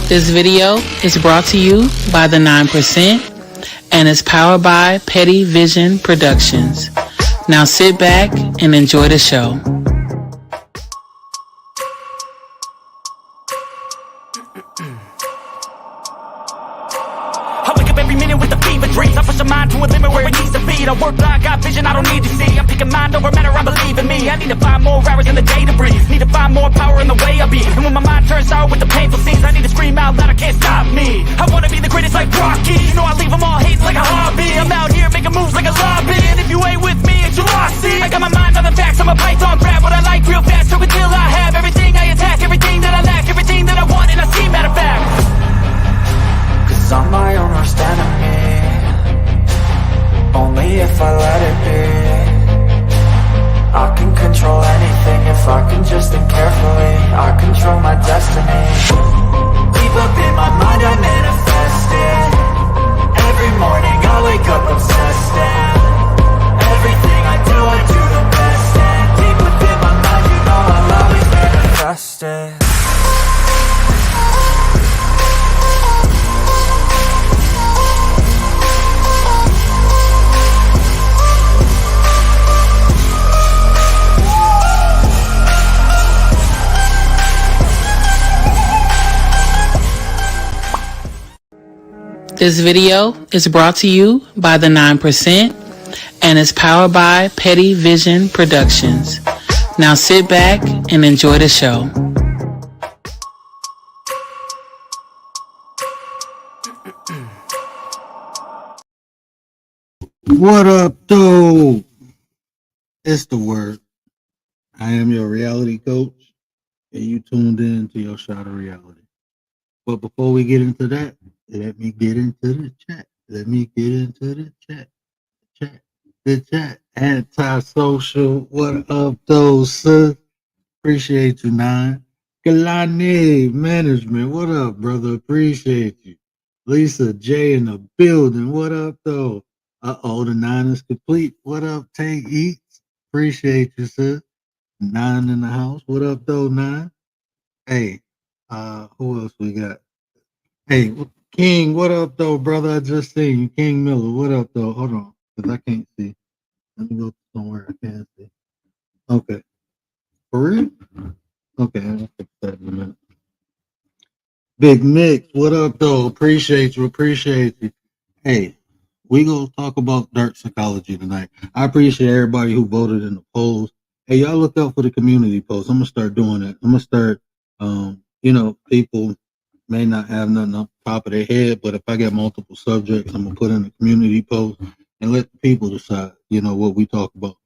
This video is brought to you by the 9% and is powered by Petty Vision Productions. Now sit back and enjoy the show. I wake up every minute with the fever dreams. I push my mind to a limit where it needs to be. I work blind, got vision I don't need to see. I'm picking mind over matter, I believe in me. I need to find more hours in the day to breathe. Need to find more power in the way I be. And when my mind turns sour with the painful scenes, I need to scream out loud, I can't stop me. I wanna be the greatest like Rocky. You know I leave them all hating like a hobby. I'm out here making moves like a lobby. And if you ain't with me, it's your loss, see. I got my mind on the facts, I'm a python, grab what I like real fast. So until I have everything I attack, everything that I lack, everything that I want, and I see, matter of fact. Cause I'm my own worst enemy. Only if I let it be. I can control anything if I can just think carefully. I control my destiny. Deep up in my mind I manifest it. Every morning I wake up obsessed and everything I do the best. And deep within my mind you know I'll always manifest it. This video is brought to you by the 9% and is powered by Petty Vision Productions. Now sit back and enjoy the show. What up, though? It's the word. I am your reality coach, and you tuned in to your shot of reality. But before we get into that, let me get into the chat. The chat. Antisocial. What up, though, sis? Appreciate you, Nine. Galani Management. What up, brother? Appreciate you. Lisa J in the building. What up, though? Uh-oh, the 9 is complete. What up, Tank Eats? Appreciate you, sis. 9 in the house. What up, though, 9? Hey, who else we got? Hey, King, what up, though, brother? I just seen you. King Miller, what up, though? Hold on, because I can't see. Let me go somewhere I can see. Okay. For real? Okay, I'll fix that in a minute. Big Mix, what up, though? Appreciate you. Hey, we go talk about dark psychology tonight. I appreciate everybody who voted in the polls. Hey, y'all look out for the community posts. I'm gonna start doing that. I'm gonna start. People may not have nothing up top of their head, but if I get multiple subjects, I'm gonna put in a community post and let the people decide. What we talk about.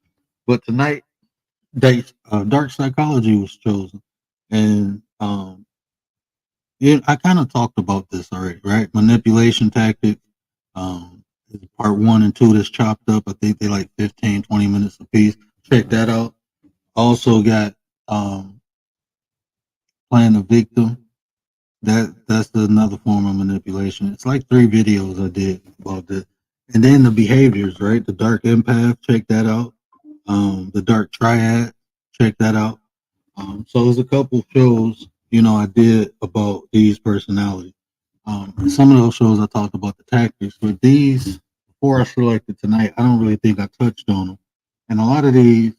But tonight, dark psychology was chosen, and I kind of talked about this already, right? Manipulation tactics. Part 1 and 2 that's chopped up. I think they like 15, 20 minutes a piece. Check that out. Also got playing the victim. That's another form of manipulation. It's like 3 videos I did about this. And then the behaviors, right? The dark empath, check that out. The dark triad, check that out. So there's a couple shows, I did about these personalities. Some of those shows I talked about the tactics, but these, before I selected tonight, I don't really think I touched on them. And a lot of these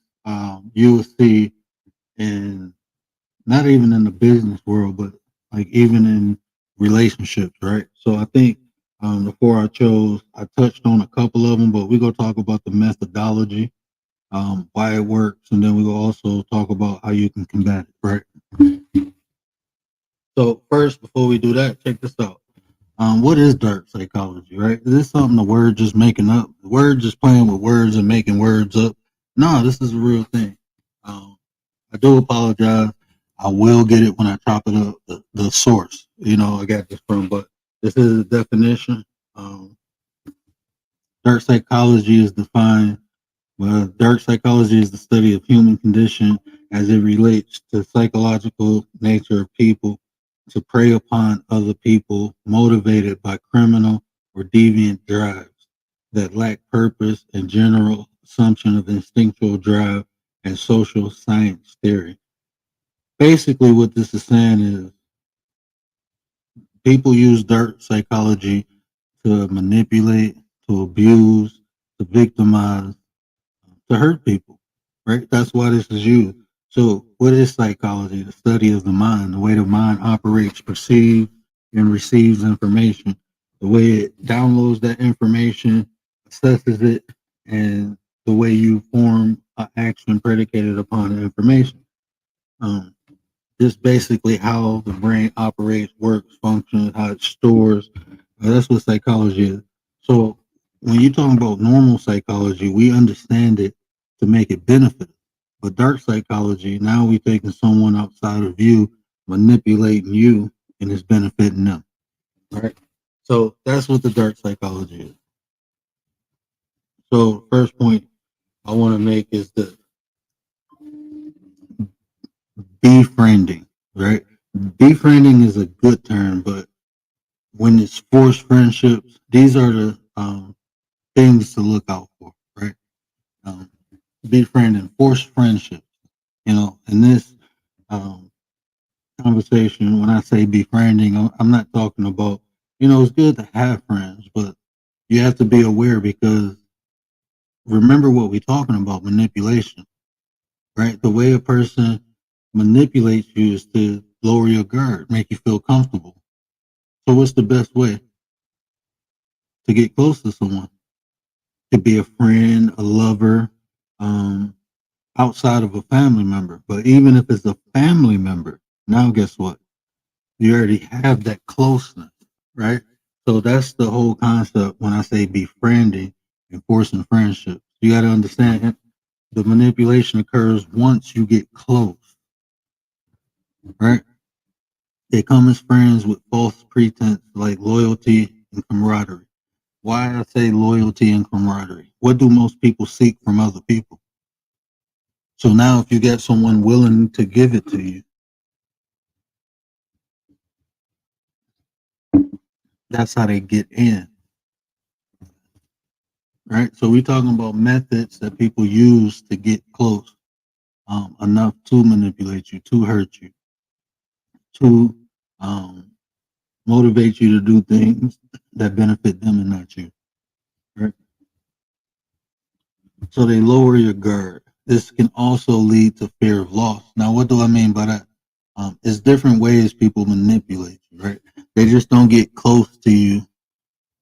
you will see in, not even in the business world, but like even in relationships, right? So I think before I touched on a couple of them, but we're going to talk about the methodology, why it works, and then we will also talk about how you can combat it, right? So first, before we do that, check this out. What is dark psychology, right? Is this something the word just making up? The word just playing with words and making words up? No, this is a real thing. I do apologize. I will get it when I chop it up, the source, I got this from, but this is a definition. Dark psychology is defined. Well, dark psychology is the study of human condition as it relates to psychological nature of people to prey upon other people motivated by criminal or deviant drives that lack purpose and general assumption of instinctual drive and social science theory. Basically, what this is saying is people use dark psychology to manipulate, to abuse, to victimize, to hurt people, right? That's why this is used. So what is psychology? The study of the mind, the way the mind operates, perceives, and receives information, the way it downloads that information, assesses it, and the way you form an action predicated upon the information. Just basically how the brain operates, works, functions, how it stores. That's what psychology is. So when you're talking about normal psychology, we understand it to make it benefit. But dark psychology, now we're taking someone outside of you, manipulating you, and it's benefiting them. All right. So that's what the dark psychology is. So first point I want to make is the befriending, right? Befriending is a good term, but when it's forced friendships, these are the things to look out for, right? Befriending, forced friendships. In this conversation, when I say befriending, I'm not talking about, it's good to have friends, but you have to be aware because remember what we're talking about, manipulation, right? The way a person manipulates you is to lower your guard, make you feel comfortable. So what's the best way to get close to someone? To be a friend, a lover, outside of a family member. But even if it's a family member, now guess what? You already have that closeness, right? So that's the whole concept when I say befriending and forcing friendships. You got to understand the manipulation occurs once you get close, right? They come as friends with false pretense like loyalty and camaraderie. Why I say loyalty and camaraderie? What do most people seek from other people? So now if you get someone willing to give it to you, that's how they get in, right? So we're talking about methods that people use to get close, enough to manipulate you, to hurt you, to motivate you to do things that benefit them and not you, right? So they lower your guard. This can also lead to fear of loss. Now, what do I mean by that? It's different ways people manipulate you, right? They just don't get close to you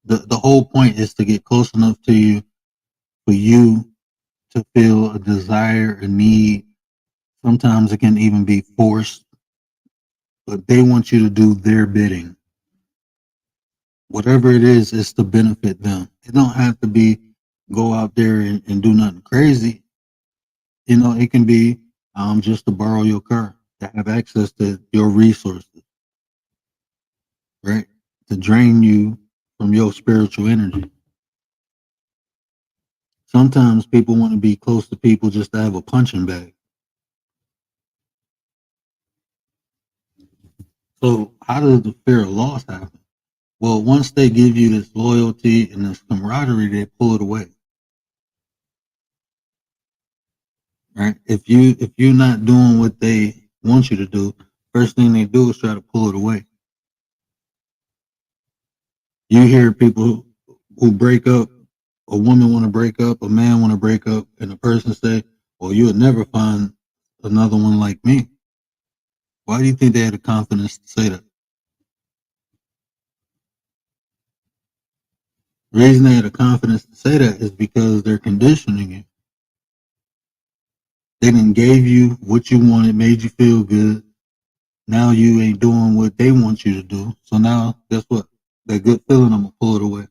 the whole point is to get close enough to you for you to feel a desire, a need. Sometimes it can even be forced, but they want you to do their bidding. Whatever it is to benefit them. It don't have to be go out there and do nothing crazy. You know, it can be just to borrow your car, to have access to your resources, right? To drain you from your spiritual energy. Sometimes people want to be close to people just to have a punching bag. So how does the fear of loss happen? Well, once they give you this loyalty and this camaraderie, they pull it away. Right? If you're not doing what they want you to do, first thing they do is try to pull it away. You hear people who break up, a woman want to break up, a man want to break up, and the person say, well, you'll never find another one like me. Why do you think they had the confidence to say that? The reason they had the confidence to say that is because they're conditioning you. They didn't gave you what you wanted, made you feel good. Now you ain't doing what they want you to do. So now, guess what? That good feeling, I'm going to pull it away.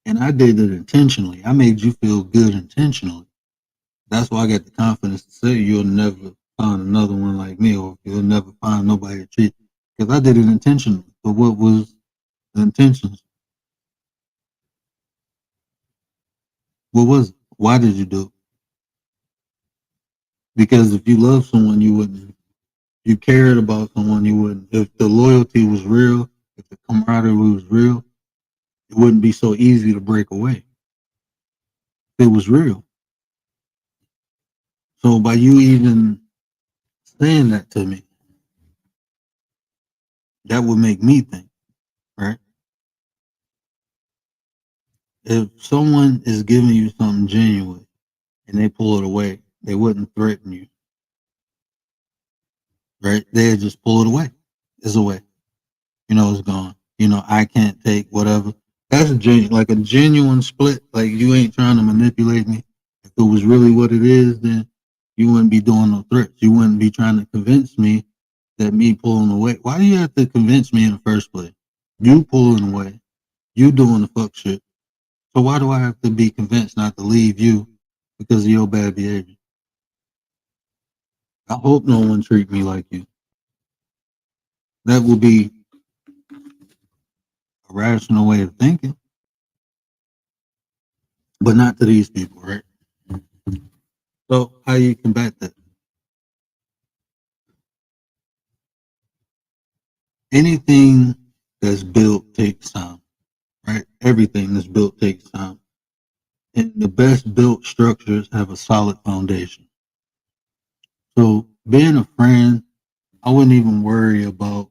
And I did it intentionally. I made you feel good intentionally. That's why I got the confidence to say you'll never find another one like me, or you'll never find nobody to treat. Because I did it intentionally. But what was the intentions? What was it? Why did you do it? Because if you love someone, you wouldn't. If you cared about someone, you wouldn't. If the loyalty was real, if the camaraderie was real, it wouldn't be so easy to break away. It was real. So by you even saying that to me, that would make me think, right? If someone is giving you something genuine and they pull it away, they wouldn't threaten you, right? They'd just pull it away. It's away. You know, it's gone. You know, I can't take whatever. That's like a genuine split. Like you ain't trying to manipulate me. If it was really what it is, then you wouldn't be doing no threats. You wouldn't be trying to convince me that me pulling away. Why do you have to convince me in the first place? You pulling away. You doing the fuck shit. So why do I have to be convinced not to leave you because of your bad behavior? I hope no one treat me like you. That would be a rational way of thinking. But not to these people, right? So how you combat that? Anything that's built takes time, right? Everything that's built takes time. And the best built structures have a solid foundation. So being a friend, I wouldn't even worry about,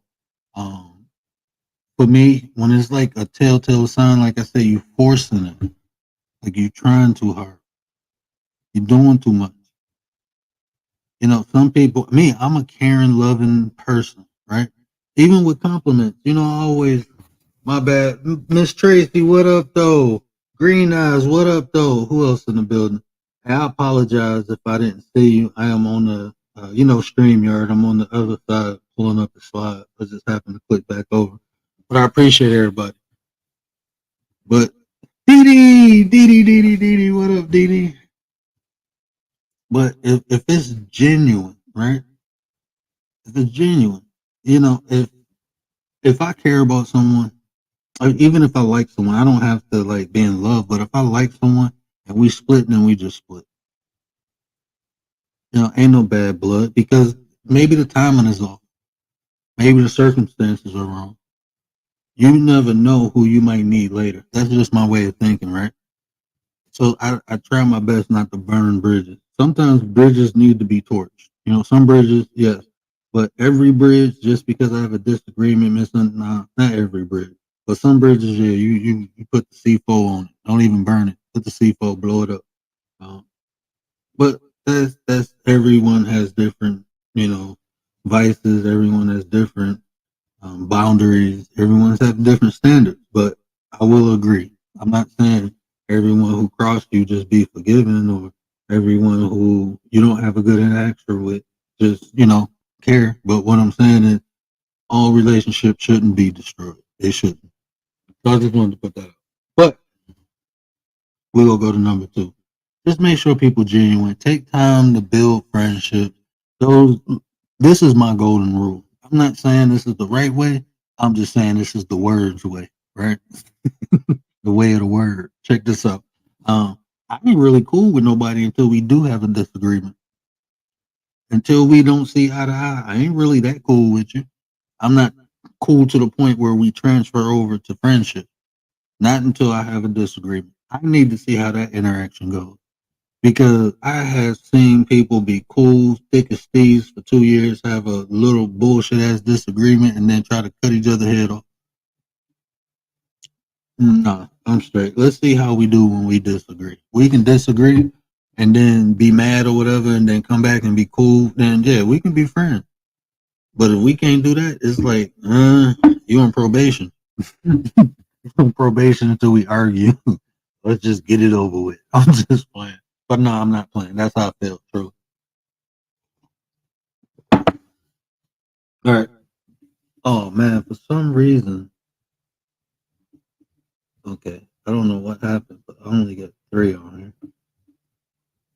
for me, when it's like a telltale sign, like I say, you forcing it. Like you trying too hard. You're doing too much. You know, some people, me, I'm a caring, loving person, right? Even with compliments, you know, I always, my bad. Miss Tracy, what up, though? Green Eyes, what up, though? Who else in the building? Hey, I apologize if I didn't see you. I am on the, StreamYard. I'm on the other side pulling up the slide. I just happened to click back over. But I appreciate everybody. But Dee, what up, Dee? But if it's genuine, right? If it's genuine, you know, if I care about someone, even if I like someone, I don't have to like be in love. But if I like someone and we split, then we just split. You know, ain't no bad blood because maybe the timing is off. Maybe the circumstances are wrong. You never know who you might need later. That's just my way of thinking, right? So I try my best not to burn bridges. Sometimes bridges need to be torched. You know, some bridges, yes. But every bridge, just because I have a disagreement, not every bridge. But some bridges, yeah, you put the C4 on it. Don't even burn it. Put the C4, blow it up. But that's everyone has different, you know, vices. Everyone has different boundaries. Everyone's have different standards, but I will agree. I'm not saying everyone who crossed you just be forgiven, or everyone who you don't have a good interaction with just care. But what I'm saying is, all relationships shouldn't be destroyed. They shouldn't. So I just wanted to put that out. But we're gonna go to number 2. Just make sure people genuine. Take time to build friendships. Those. This is my golden rule. I'm not saying this is the right way. I'm just saying this is the word's way, right? The way of the word. Check this out. I ain't really cool with nobody until we do have a disagreement. Until we don't see eye to eye, I ain't really that cool with you. I'm not cool to the point where we transfer over to friendship. Not until I have a disagreement. I need to see how that interaction goes. Because I have seen people be cool, thick as thieves for 2 years, have a little bullshit ass disagreement, and then try to cut each other head off. No, I'm straight. Let's see how we do when we disagree. We can disagree and then be mad or whatever, and then come back and be cool. Then yeah, we can be friends. But if we can't do that, it's like you on probation. You on probation until we argue. Let's just get it over with. I'm just playing. But no, I'm not playing. That's how I feel. True. All right. Oh man, for some reason, okay, I don't know what happened, but I only got 3 on here.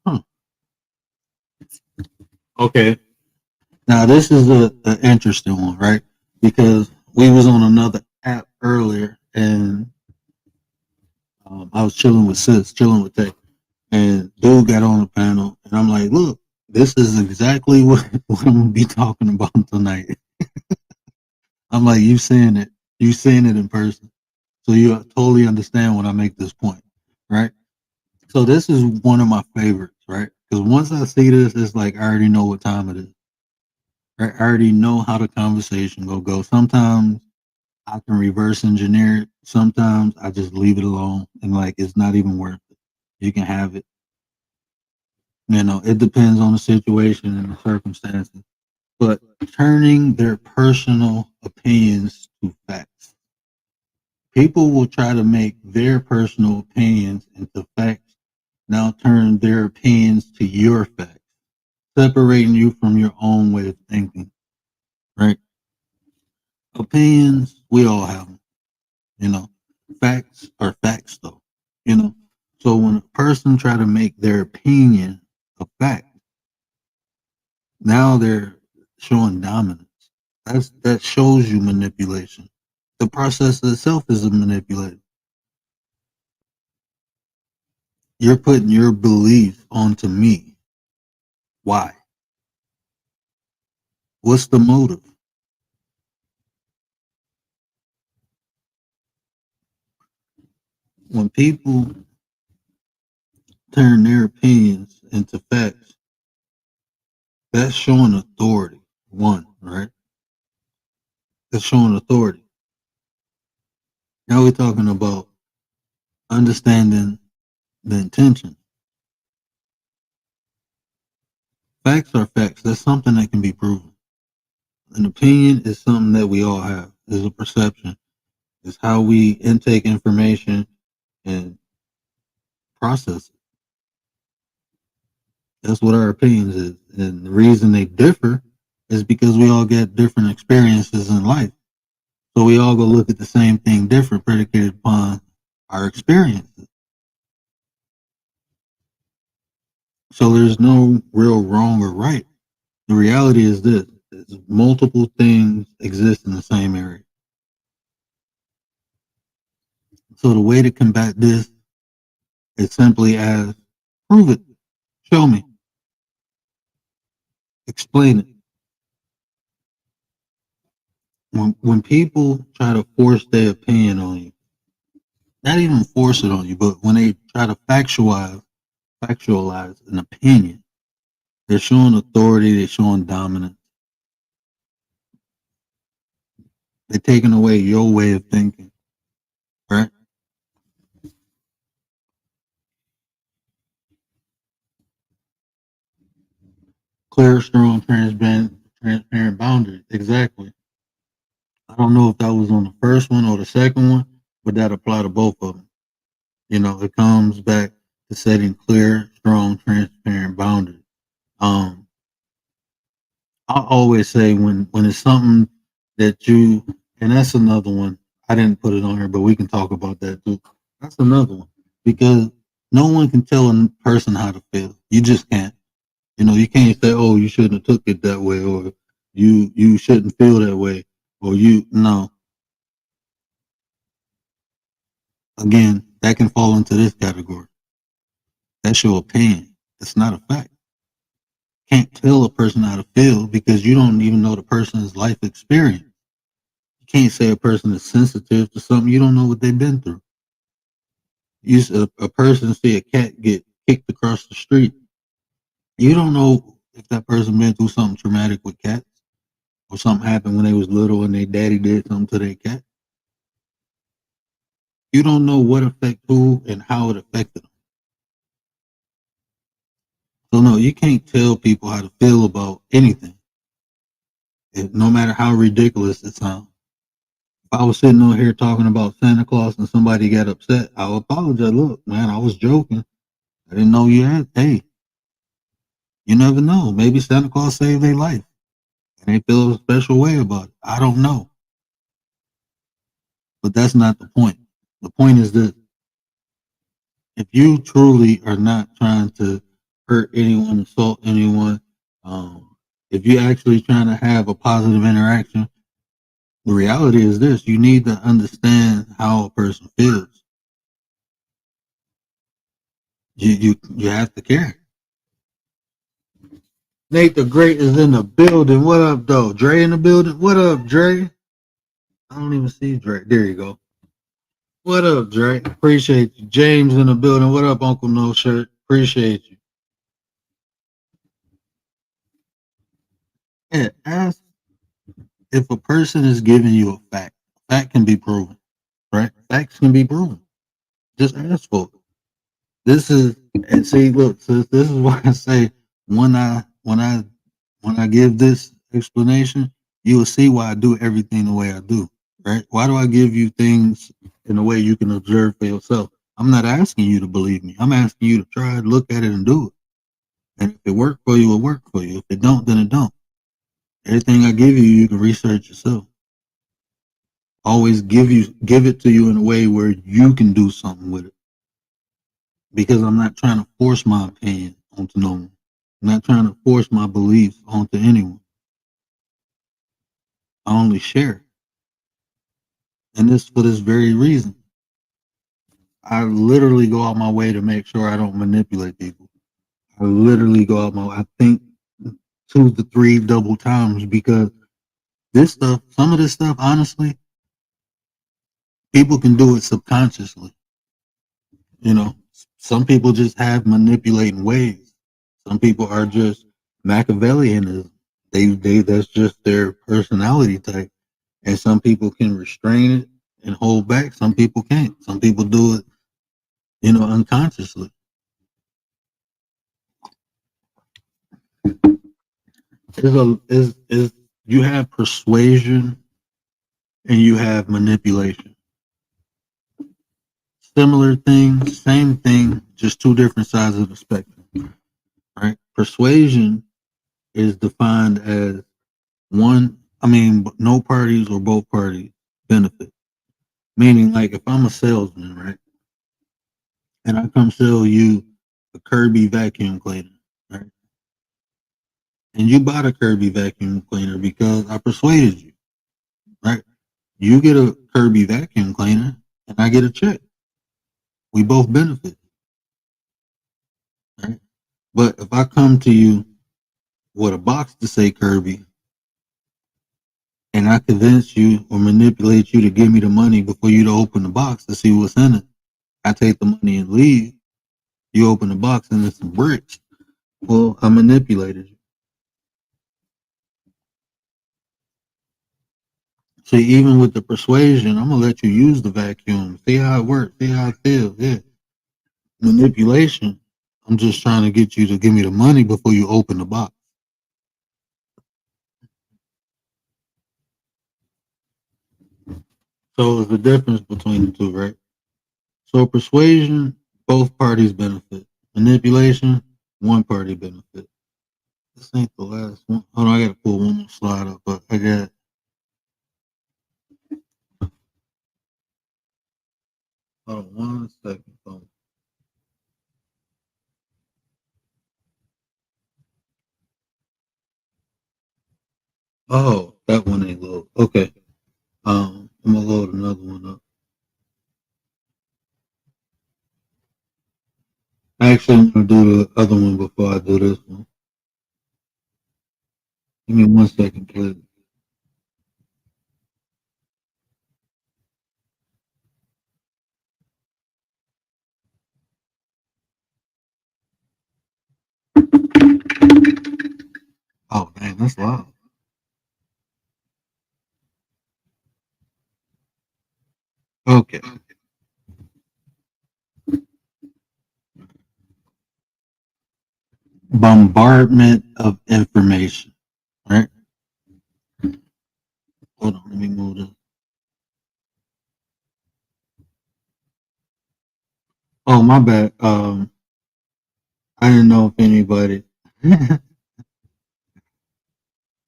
Huh. Okay. Now this is a interesting one, right? Because we was on another app earlier, and I was chilling with Sis, chilling with Tech, and dude got on the panel, and I'm like, look, this is exactly what I'm gonna be talking about tonight. I'm like, you saying it in person, so you totally understand when I make this point, right? So this is one of my favorites, right? Because once I see this, it's like I already know what time it is. Right? I already know how the conversation will go. Sometimes I can reverse engineer it. Sometimes I just leave it alone and like it's not even worth it. You can have it. It depends on the situation and the circumstances. But turning their personal opinions to facts. People will try to make their personal opinions into facts. Now turn their opinions to your facts, separating you from your own way of thinking, right? Opinions, we all have them, you know. Facts are facts, though, you know. So when a person try to make their opinion a fact, now they're showing dominance. That shows you manipulation. The process itself is a manipulation. You're putting your belief onto me. Why? What's the motive? When people turn their opinions into facts, that's showing authority. One, right? That's showing authority. Now we're talking about understanding the intention. Facts are facts. That's something that can be proven. An opinion is something that we all have. It's a perception. It's how we intake information and process it. That's what our opinions is. And the reason they differ is because we all get different experiences in life. So we all go look at the same thing different, predicated upon our experiences. So there's no real wrong or right. The reality is this: is multiple things exist in the same area. So the way to combat this is simply as prove it, show me, explain it. When people try to force their opinion on you, not even force it on you, but when they try to factualize an opinion, they're showing authority, they're showing dominance. They're taking away your way of thinking, right? Clear, strong, transparent boundaries. Exactly. I don't know if that was on the first one or the second one, but that apply to both of them. It comes back to setting clear, strong, transparent boundaries. Um, I always say when it's something that you, and that's another one. I didn't put it on here, but we can talk about that too. That's another one because no one can tell a person how to feel. You just can't. You can't say, "Oh, you shouldn't have took it that way," or "You shouldn't feel that way," or "You no." Again, that can fall into this category. That's your opinion. It's not a fact. Can't tell a person how to feel because you don't even know the person's life experience. You can't say a person is sensitive to something you don't know what they've been through. A person see a cat get kicked across the street. You don't know if that person been through something traumatic with cats or something happened when they was little and their daddy did something to their cat. You don't know what affected who and how it affected them. So no, you can't tell people how to feel about anything, no matter how ridiculous it sounds. If I was sitting on here talking about Santa Claus and somebody got upset, I would apologize. Look, man, I was joking. I didn't know you had. Hey, you never know. Maybe Santa Claus saved their life and they feel a special way about it. I don't know. But that's not the point. The point is that if you truly are not trying to hurt anyone, insult anyone, if you're actually trying to have a positive interaction, the reality is this: you need to understand how a person feels. You have to care. Nate the Great is in the building. What up, though? Dre in the building. What up, Dre? I don't even see Dre. There you go. What up, Dre? Appreciate you. James in the building. What up, Uncle No Shirt? Appreciate you. Yeah, ask if a person is giving you a fact. Fact can be proven, right? Facts can be proven. Just ask for it. This is and see, look, sis, this is why I say when I give this explanation, you will see why I do everything the way I do. Right? Why do I give you things in a way you can observe for yourself? I'm not asking you to believe me. I'm asking you to try it, look at it, and do it. And if it worked for you, it worked for you. If it don't, then it don't. Everything I give you, you can research yourself. Always give it to you in a way where you can do something with it. Because I'm not trying to force my opinion onto no one. I'm not trying to force my beliefs onto anyone. I only share. And this for this very reason. I literally go out my way to make sure I don't manipulate people. I literally go out my way. I think 2 to 3 double times because this stuff, some of this stuff, honestly, people can do it subconsciously. Some people just have manipulating ways. Some people are just Machiavellianism. They that's just their personality type. And some people can restrain it and hold back. Some people can't. Some people do it, unconsciously. Is you have persuasion and you have manipulation. Similar things, same thing, just two different sides of the spectrum. Right? Persuasion is defined as no parties or both parties benefit. Meaning, like, if I'm a salesman, right, and I come sell you a Kirby vacuum cleaner, right, and you bought a Kirby vacuum cleaner because I persuaded you, right? You get a Kirby vacuum cleaner, and I get a check. We both benefit, right? But if I come to you with a box to say Kirby, and I convince you or manipulate you to give me the money before you to open the box to see what's in it, I take the money and leave. You open the box and it's some bricks. Well, I manipulated you. See, even with the persuasion, I'm gonna let you use the vacuum, see how it works, see how it feels. Yeah, manipulation. I'm just trying to get you to give me the money before you open the box. So there's the difference between the two, right? So persuasion, both parties benefit. Manipulation, one party benefit. This ain't the last one. Hold on, I gotta pull one more slide up, but I got. Hold on 1 second. Oh, that one ain't load. Okay. I'm gonna load another one up. Actually, I'm gonna do the other one before I do this one. Give me 1 second, please. Oh, man, that's loud. Okay. Bombardment of information. Right? Hold on, let me move this. Oh, my bad. I didn't know if anybody.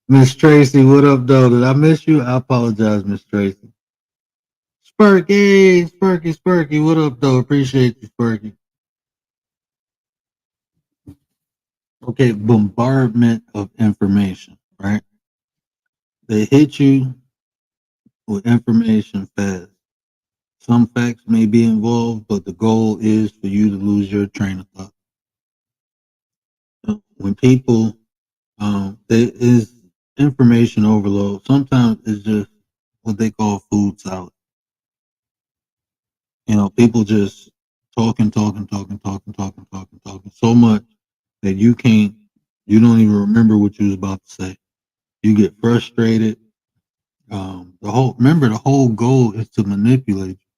Miss Tracy, what up, though? Did I miss you? I apologize, Miss Tracy. Spurky, what up, though? Appreciate you, Spurky. Okay, bombardment of information, right? They hit you with information fast. Some facts may be involved, but the goal is for you to lose your train of thought. When people, there is information overload. Sometimes it's just what they call food salad. People just talking so much that you don't even remember what you was about to say. You get frustrated. The whole goal is to manipulate you.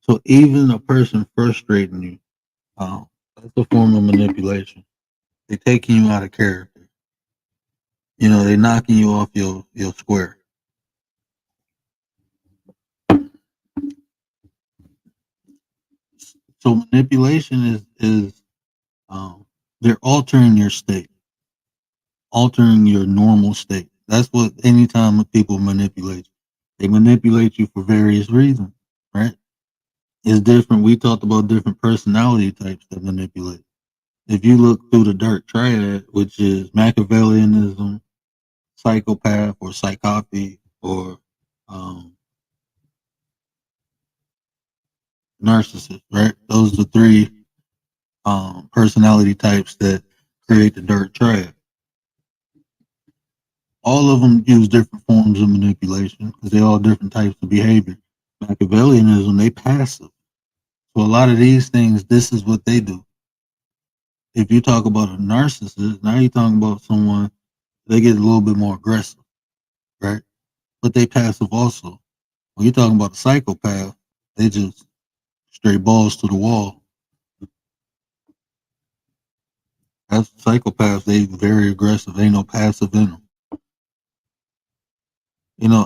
So even a person frustrating you, that's a form of manipulation. They're taking you out of character. They're knocking you off your square. So manipulation is they're altering your state, altering your normal state. That's what anytime people manipulate you, they manipulate you for various reasons, right? It's different. We talked about different personality types that manipulate. If you look through the dark triad, which is Machiavellianism, psychopath or psychopathy, or narcissist, right? Those are the three personality types that create the dark triad. All of them use different forms of manipulation because they're all different types of behavior. Machiavellianism, they passive. So a lot of these things, this is what they do. If you talk about a narcissist, now you're talking about someone, they get a little bit more aggressive, right? But they passive also. When you're talking about a psychopath, they just straight balls to the wall. As psychopaths, they very aggressive. Ain't no passive in them.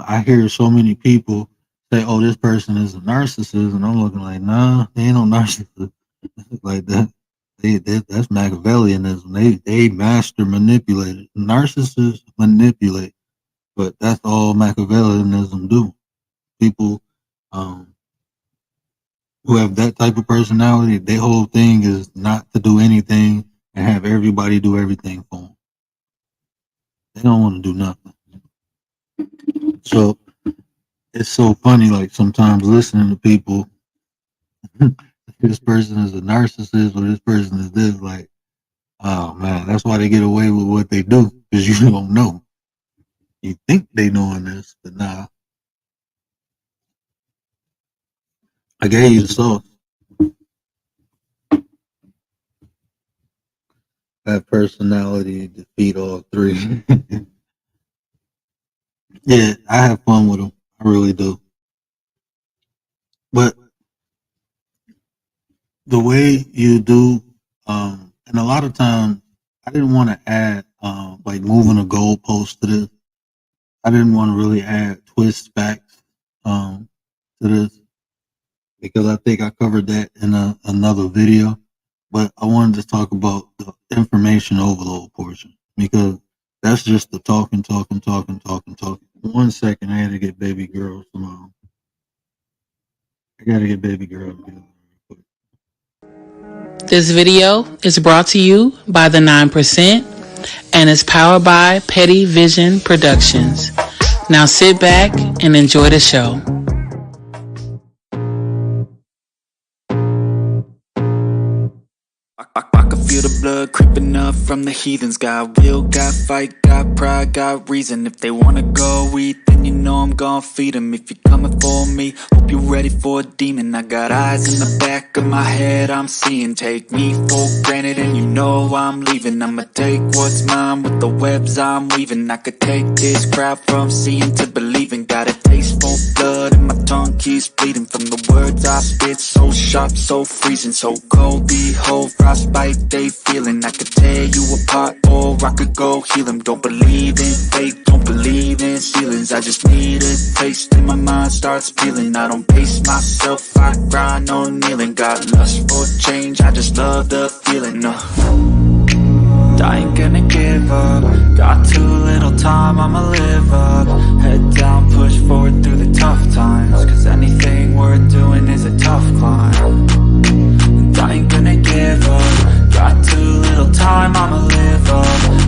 I hear so many people say, "Oh, this person is a narcissist," and I'm looking like, "Nah, they ain't no narcissist like that." That's Machiavellianism. They master manipulate. Narcissists manipulate, but that's all Machiavellianism do. People who have that type of personality, their whole thing is not to do anything and have everybody do everything for them. They don't want to do nothing. So it's so funny, like sometimes listening to people, this person is a narcissist or this person is this, like, oh man, that's why they get away with what they do, because you don't know. You think they doing this, but nah. I gave you the sauce. That personality defeat all three. Yeah, I have fun with them. I really do. But the way you do, and a lot of times, I didn't want to add like moving a goalpost to this. I didn't want to really add twist facts to to this because I think I covered that in another video. But I wanted to talk about the information overload portion because that's just the talking. 1 second, I had to get baby girl some. I gotta get baby girl. This video is brought to you by the 9% and is powered by Petty Vision Productions. Now sit back and enjoy the show. I can feel the blood creeping up from the heathens. Got will, got fight, got pride, got reason. If they wanna go eat, then you know I'm gon' feed them. If you're coming for me, hope you're ready for a demon. I got eyes in the back of my head, I'm seeing. Take me for granted and you know I'm leaving. I'ma take what's mine with the webs I'm weaving. I could take this crowd from seeing to believing. Got a taste for blood and my tongue keeps bleeding. From the words I spit, so sharp, so freezing. So cold, behold, frostbite they feeling. I could tear you apart or I could go heal them. Don't believe in fate, don't believe in ceilings. I just need a taste and my mind starts feeling. I don't pace myself, I grind on kneeling. Got lust for change, I just love the feeling. I ain't gonna give up. Got too little time, I'ma live up. Head down, push forward through the tough times. Cause anything worth doing is a tough climb. And I ain't gonna give up. Got too little time, I'ma live up.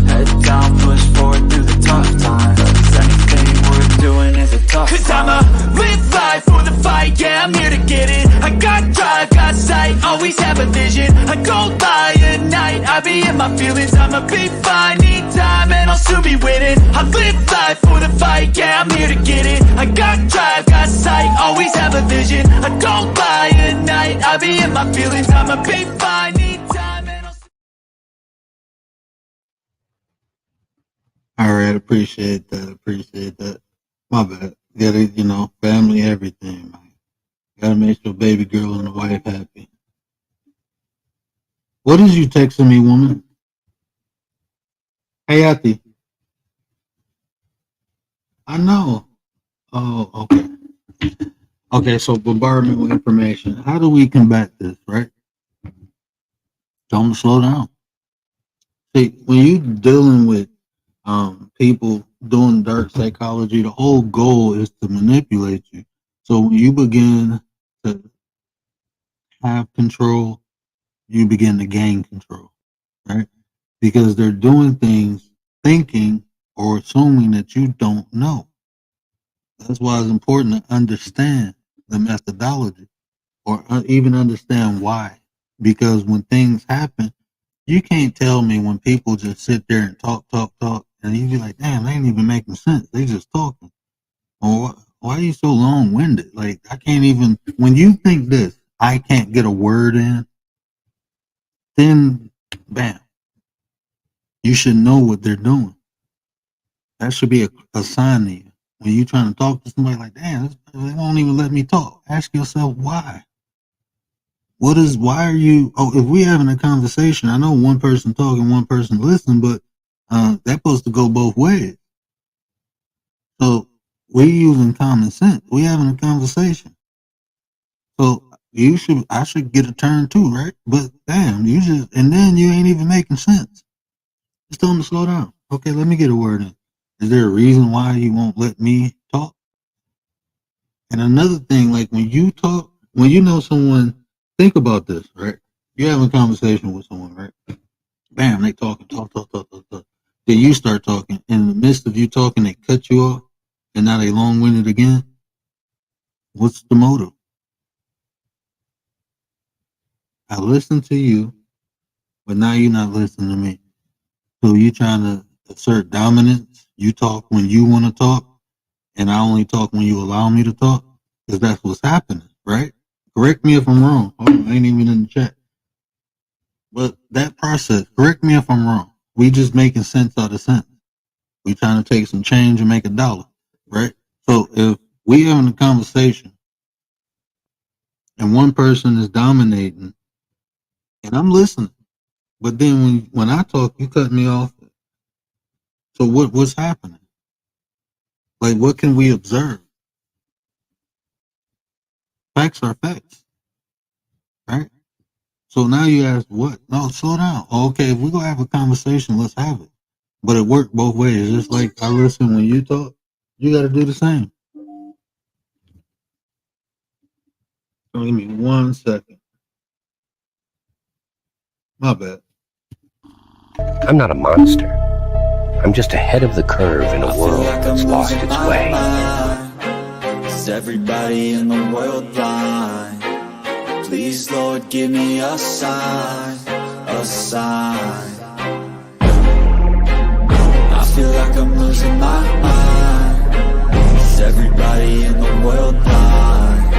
Head down, push forward through the tough times. Cause anything worth doing is a tough climb. Cause I'ma live life for the fight, yeah, I'm here to get it. I got drive, got sight, always have a vision. I go by at night, I be in my feelings. I'ma be fine, need time and I'll soon be winning. I live life for the fight, yeah, I'm here to get it. I got drive, got sight, always have a vision. I go by at night, I be in my feelings. I'ma be fine, need time and I'll... Alright, appreciate that. My bad. Gotta, family, everything, man. Gotta make sure baby girl and the wife happy. What is you texting me, woman? Hey, Ati. I know. Oh, okay. Okay, so bombardment with information. How do we combat this, right? Tell them to slow down. See, when you're dealing with people doing dark psychology, the whole goal is to manipulate you. So when you begin to have control, you begin to gain control, right? Because they're doing things thinking or assuming that you don't know. That's why it's important to understand the methodology or even understand why. Because when things happen, you can't tell me when people just sit there and talk, and you be like, damn, they ain't even making sense. They just talking. Or why are you so long-winded? Like, I can't even, when you think this, I can't get a word in, then, bam, you should know what they're doing. That should be a sign to you. When you're trying to talk to somebody like, damn, they won't even let me talk. Ask yourself why. Why are you, if we having a conversation, I know one person talking, one person listening, but that's supposed to go both ways. So we're using common sense. We having a conversation. So I should get a turn too, right? But damn, and then you ain't even making sense. Just tell them to slow down. Okay, let me get a word in. Is there a reason why you won't let me talk? And another thing, like when you talk, when you know someone, think about this, right? You're having a conversation with someone, right? Bam, they talk. Then you start talking. In the midst of you talking, they cut you off, and now they long-winded again. What's the motive? I listened to you, but now you're not listening to me. So you're trying to assert dominance. You talk when you want to talk, and I only talk when you allow me to talk, because that's what's happening, right? Correct me if I'm wrong. Oh, I ain't even in the chat. But that process, correct me if I'm wrong. We just making sense out of sense. We trying to take some change and make $1, right? So if we having a conversation and one person is dominating and I'm listening, but then when I talk, you cut me off. So what's happening? Like, what can we observe? Facts are facts, right? So now you ask, what? No, slow down. Okay, if we're gonna have a conversation, let's have it. But it worked both ways. Just like I listen when you talk, you got to do the same. Give me 1 second. My bad. I'm not a monster. I'm just ahead of the curve in a world that's lost its way. Is everybody in the world blind? Please, Lord, give me a sign, a sign. I feel like I'm losing my mind. Is everybody in the world blind?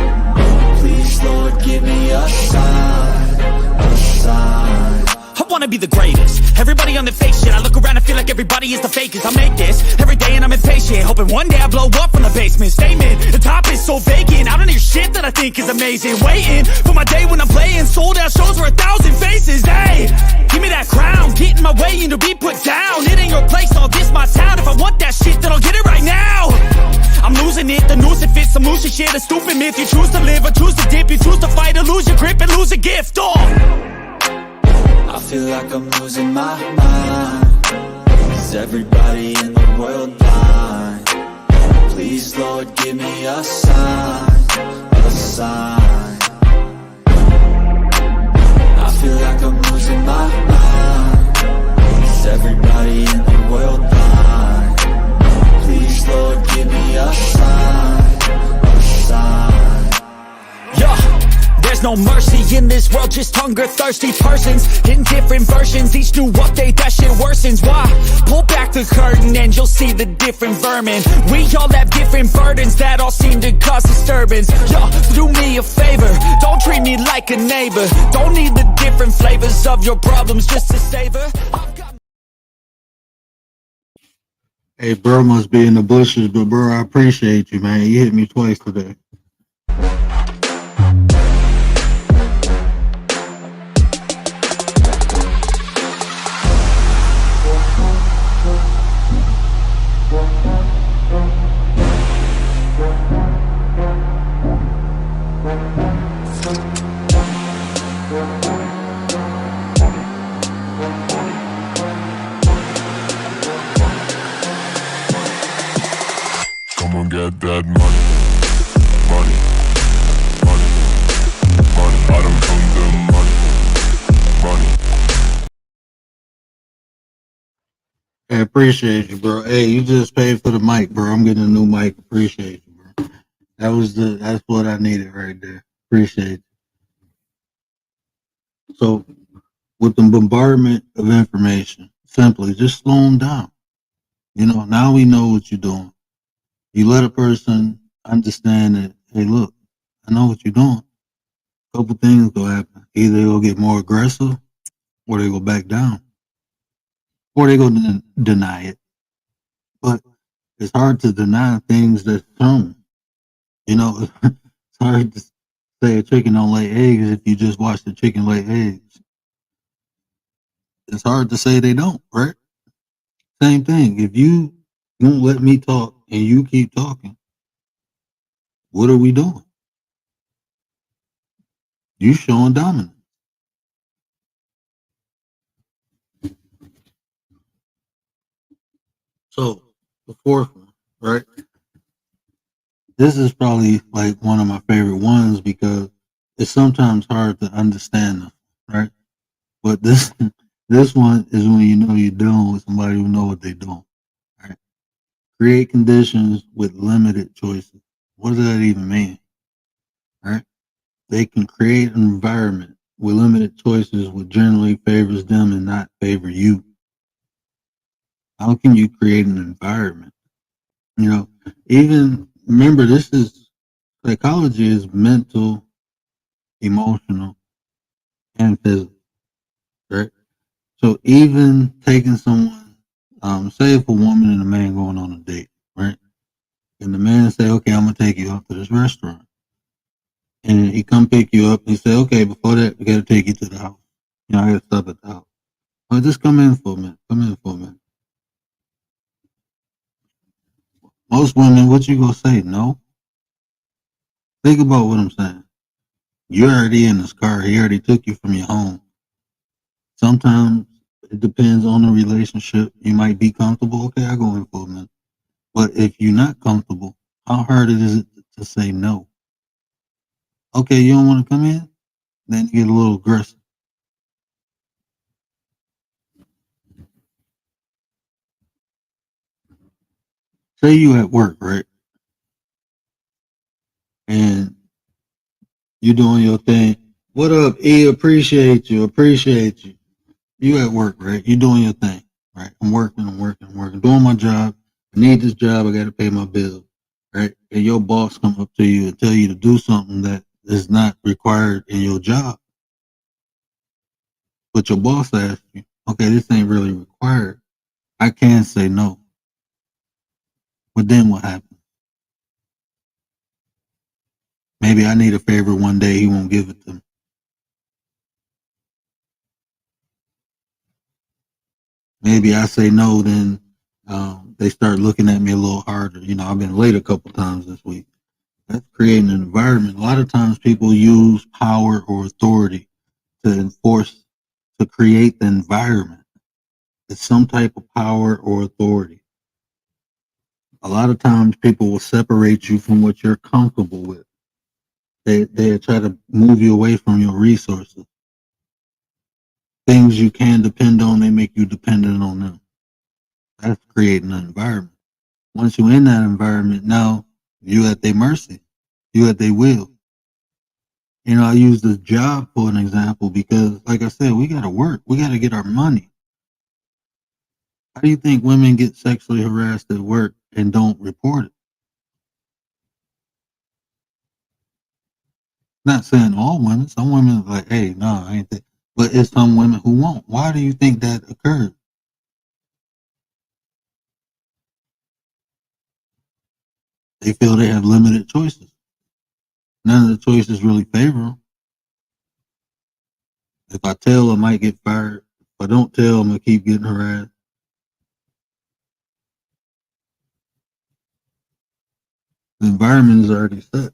Please, Lord, give me a sign, a sign. I wanna be the greatest. Everybody on the fake shit. I look around and feel like everybody is the fakest. I make this every day and I'm impatient, hoping one day I blow up from the basement. Statement, the top is so vacant. I don't hear shit that I think is amazing. Waiting for my day when I'm playing sold out shows for 1,000 faces. Hey, give me that crown, get in my way and to be put down. It ain't your place, all this my town. If I want that shit, then I'll get it right now. I'm losing it, the noose it fits, some loose shit, a stupid myth. You choose to live or choose to dip, you choose to fight or lose your grip and lose a gift. I feel like I'm losing my mind. Is everybody in the world blind? Please, Lord, give me a sign, a sign. I feel like I'm losing my mind. Is everybody in the world blind? Please, Lord, give me a sign, a sign. Yeah. There's no mercy in this world, just hunger-thirsty persons in different versions. Each new update, that shit worsens. Why? Pull back the curtain and you'll see the different vermin. We all have different burdens that all seem to cause disturbance. Yo, do me a favor, don't treat me like a neighbor. Don't need the different flavors of your problems just to savor. Hey, bro must be in the bushes, but bro, I appreciate you, man. You hit me twice today. Get that money, money, money, money. I don't come the money, money. Hey, appreciate you, bro. Hey, you just paid for the mic, bro. I'm getting a new mic. Appreciate you, bro. That's what I needed right there. Appreciate you. So, with the bombardment of information, simply just slow them down. You know, now we know what you're doing. You let a person understand that, hey, look, I know what you're doing. A couple things will happen. Either they'll get more aggressive, or they go back down, or they go deny it. But it's hard to deny things that's shown. You know, it's hard to say a chicken don't lay eggs if you just watch the chicken lay eggs. It's hard to say they don't, right? Same thing. If you won't let me talk and you keep talking, what are we doing? You showing dominance. So the fourth one, right? This is probably like one of my favorite ones because it's sometimes hard to understand them, right? But this one is when you know you're dealing with somebody who know what they're doing. Right? Create conditions with limited choices. What does that even mean? Right? They can create an environment with limited choices which generally favors them and not favor you. How can you create an environment? You know, even remember, this is psychology is mental, emotional, and physical, right? So even taking someone, say if a woman and a man going on a date, right? And the man say, okay, I'm gonna take you up to this restaurant. And he come pick you up and he say, okay, before that, we gotta take you to the house. You know, I gotta stop at the house. Well, just come in for a minute. Come in for a minute. Most women, what you gonna say? No. Think about what I'm saying. You're already in this car. He already took you from your home. Sometimes it depends on the relationship. You might be comfortable. Okay, I'll go in for a minute. But if you're not comfortable, how hard is it to say no? Okay, you don't want to come in? Then you get a little aggressive. Say you at work, right? And you're doing your thing. What up, E? Appreciate you. Appreciate you. You at work, right? You doing your thing, right? I'm working, doing my job. I need this job. I got to pay my bills, right? And your boss come up to you and tell you to do something that is not required in your job. But your boss asks you, okay, this ain't really required. I can say no. But then what happens? Maybe I need a favor one day. He won't give it to me. Maybe I say no, then they start looking at me a little harder. You know, I've been late a couple times this week. That's creating an environment. A lot of times people use power or authority to enforce, to create the environment. It's some type of power or authority. A lot of times people will separate you from what you're comfortable with. They try to move you away from your resources. Things you can depend on, they make you dependent on them. That's creating an environment. Once you're in that environment, now you at their mercy. You at their will. You know, I use this job for an example because, like I said, we got to work. We got to get our money. How do you think women get sexually harassed at work and don't report it? Not saying all women. Some women are like, hey, no, I ain't that. But it's some women who won't. Why do you think that occurred? They feel they have limited choices. None of the choices really favor them. If I tell, I might get fired. If I don't tell, I'm going to keep getting harassed. The environment is already set.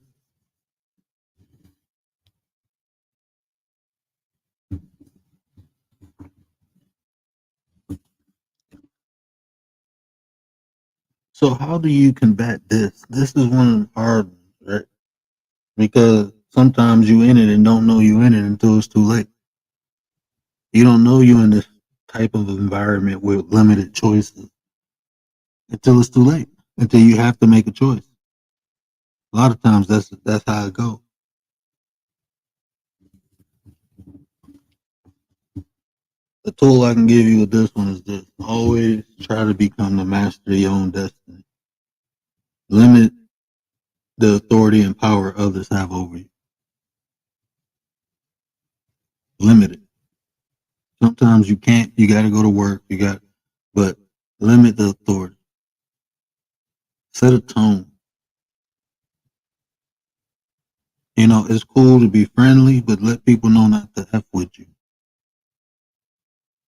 So how do you combat this? This is one of the hard ones, right? Because sometimes you in it and don't know you in it until it's too late. You don't know you in this type of environment with limited choices until it's too late. Until you have to make a choice. A lot of times that's how it goes. The tool I can give you with this one is this: always try to become the master of your own destiny. Limit the authority and power others have over you. Limit it. Sometimes you can't. You got to go to work. But limit the authority. Set a tone. You know, it's cool to be friendly, but let people know not to F with you.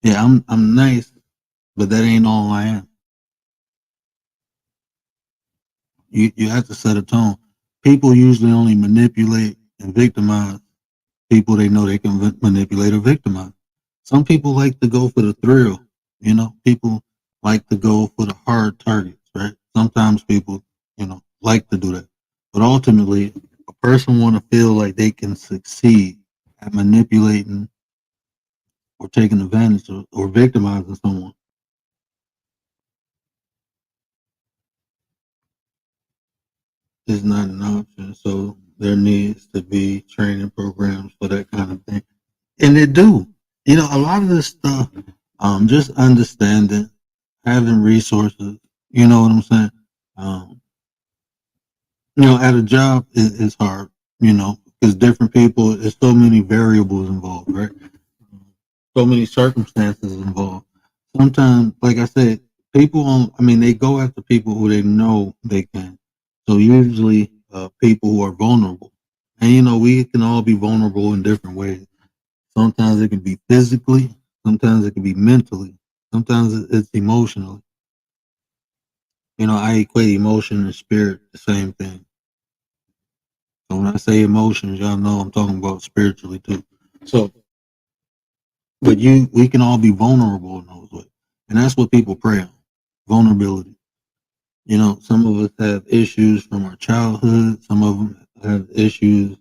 Yeah, I'm nice, but that ain't all I am. You have to set a tone. People usually only manipulate and victimize people they know they can manipulate or victimize. Some people like to go for the thrill. You know, people like to go for the hard targets, right? Sometimes people, like to do that. But ultimately, a person want to feel like they can succeed at manipulating or taking advantage or victimizing someone. Is not an option. So there needs to be training programs for that kind of thing. And they do. You know, a lot of this stuff, just understanding, having resources, you know what I'm saying? At a job is hard, because different people, there's so many variables involved, right? So many circumstances involved. Sometimes, like I said, they go after people who they know they can. So usually people who are vulnerable. And, we can all be vulnerable in different ways. Sometimes it can be physically. Sometimes it can be mentally. Sometimes it's emotionally. I equate emotion and spirit the same thing. So when I say emotions, y'all know I'm talking about spiritually too. So, but we can all be vulnerable in those ways. And that's what people pray on. Vulnerability. You know, some of us have issues from our childhood. Some of them have issues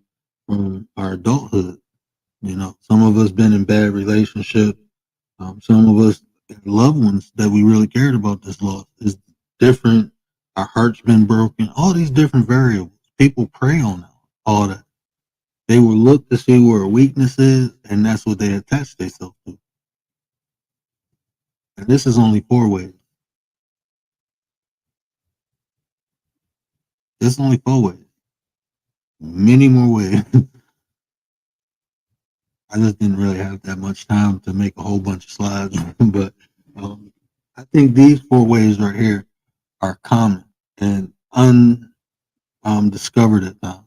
from our adulthood. You know, some of us been in bad relationships. Some of us loved ones that we really cared about this loss is different. Our heart's been broken. All these different variables. People prey on all that. They will look to see where a weakness is, and that's what they attach themselves to. And this is only 4 ways. This is only 4 ways. Many more ways. I just didn't really have that much time to make a whole bunch of slides, but I think these 4 ways right here are common and undiscovered at times.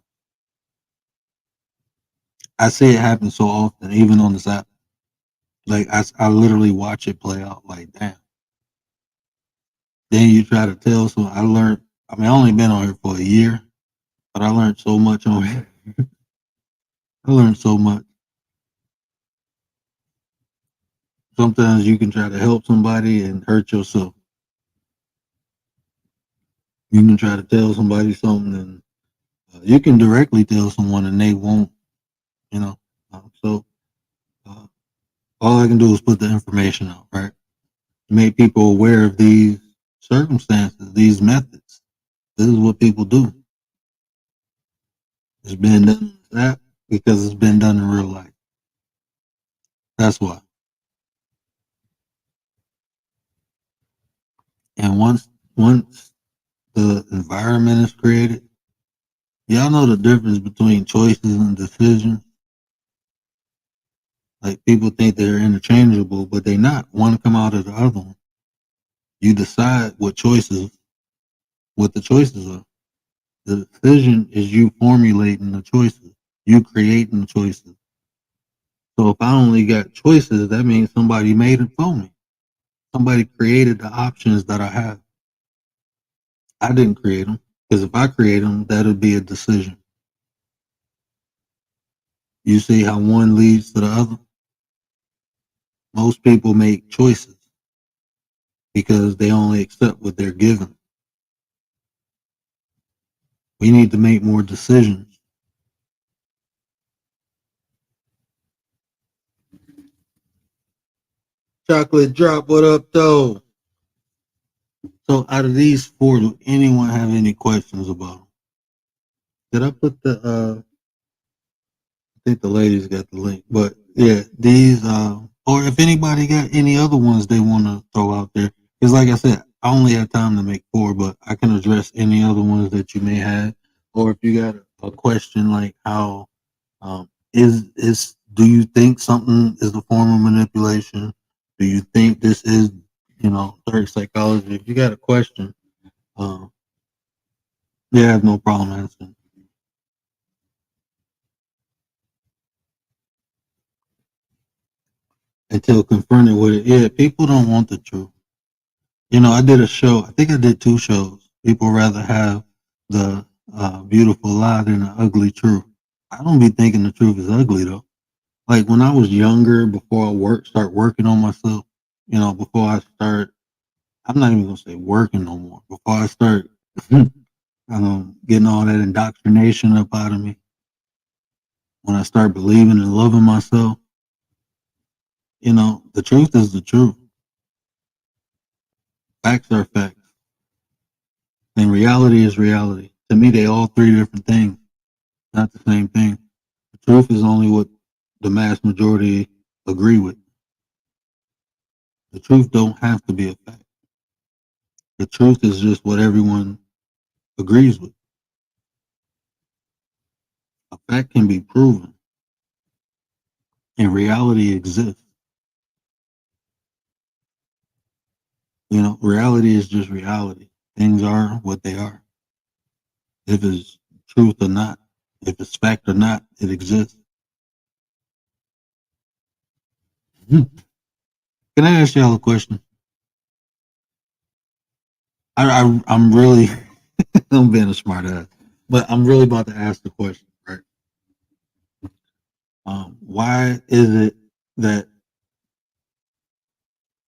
I see it happen so often, even on this app. Like I literally watch it play out. Like, damn. Then you try to tell someone. I only been on here for a year, but I learned so much on here. I learned so much. Sometimes you can try to help somebody and hurt yourself. You can try to tell somebody something, and you can directly tell someone, and they won't. You know, so all I can do is put the information out, right? Make people aware of these circumstances, these methods. This is what people do. It's been done in this app because it's been done in real life. That's why. And once the environment is created, y'all know the difference between choices and decisions. Like, people think they're interchangeable, but they're not. One come out of the other one. You decide what the choices are. The decision is you formulating the choices, you creating the choices. So if I only got choices, that means somebody made it for me. Somebody created the options that I have. I didn't create them, because if I create them, that would be a decision. You see how one leads to the other? Most people make choices because they only accept what they're given. We need to make more decisions. Chocolate Drop, what up, though? So out of these 4, do anyone have any questions about them? Did I put I think the ladies got the link, but yeah, these, or if anybody got any other ones they want to throw out there, because like I said, I only have time to make 4, but I can address any other ones that you may have, or if you got a question like how, do you think something is a form of manipulation? Do you think this is, third psychology? If you got a question, yeah, I have no problem answering. Until confronted with it, yeah, people don't want the truth. I did a show. I think I did 2 shows. People rather have the beautiful lie than the ugly truth. I don't be thinking the truth is ugly though. Like when I was younger, before I start working on myself, before I start, I'm not even gonna say working no more. Before I start getting all that indoctrination up out of me, when I start believing and loving myself, the truth is the truth. Facts are facts. And reality is reality. To me, they all 3 different things, not the same thing. The truth is only what the mass majority agree with. The truth don't have to be a fact. The truth is just what everyone agrees with. A fact can be proven, and reality exists. Reality is just reality. Things are what they are. If it's truth or not, if it's fact or not, it exists. Can I ask y'all a question? I'm really, I'm being a smart ass, but I'm really about to ask the question. why is it that,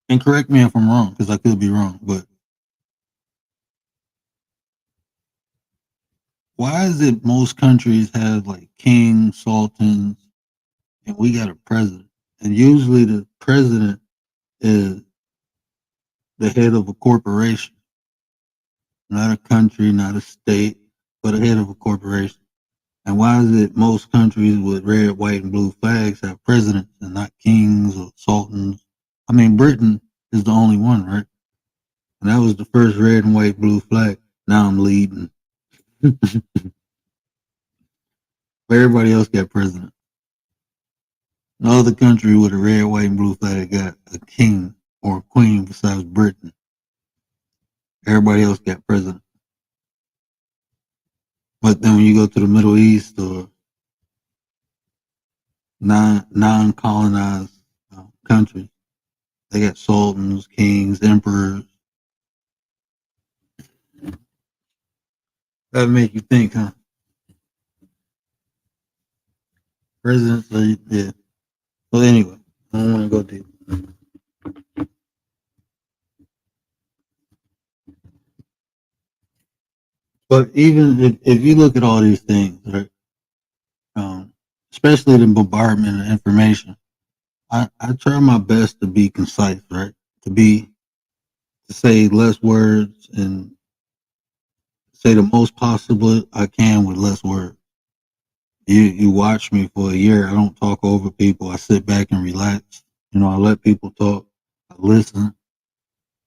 and correct me if I'm wrong, because I could be wrong, but why is it most countries have like kings, sultans, and we got a president? And usually the president is the head of a corporation, not a country, not a state, but a head of a corporation. And why is it most countries with red, white, and blue flags have presidents and not kings or sultans? I mean, Britain is the only one, right? And that was the first red and white, blue flag. Now I'm leading. Everybody else got president. No other country with a red, white, and blue flag got a king or a queen besides Britain. Everybody else got president. But then when you go to the Middle East or non-colonized countries, they got sultans, kings, emperors. That make you think, huh? Presidents, yeah. Well, anyway, I don't want to go deep. But even if you look at all these things, right, especially the bombardment of information, I try my best to be concise, right? To say less words and say the most possible I can with less words. You watch me for a year. I don't talk over people. I sit back and relax. You know, I let people talk. I listen.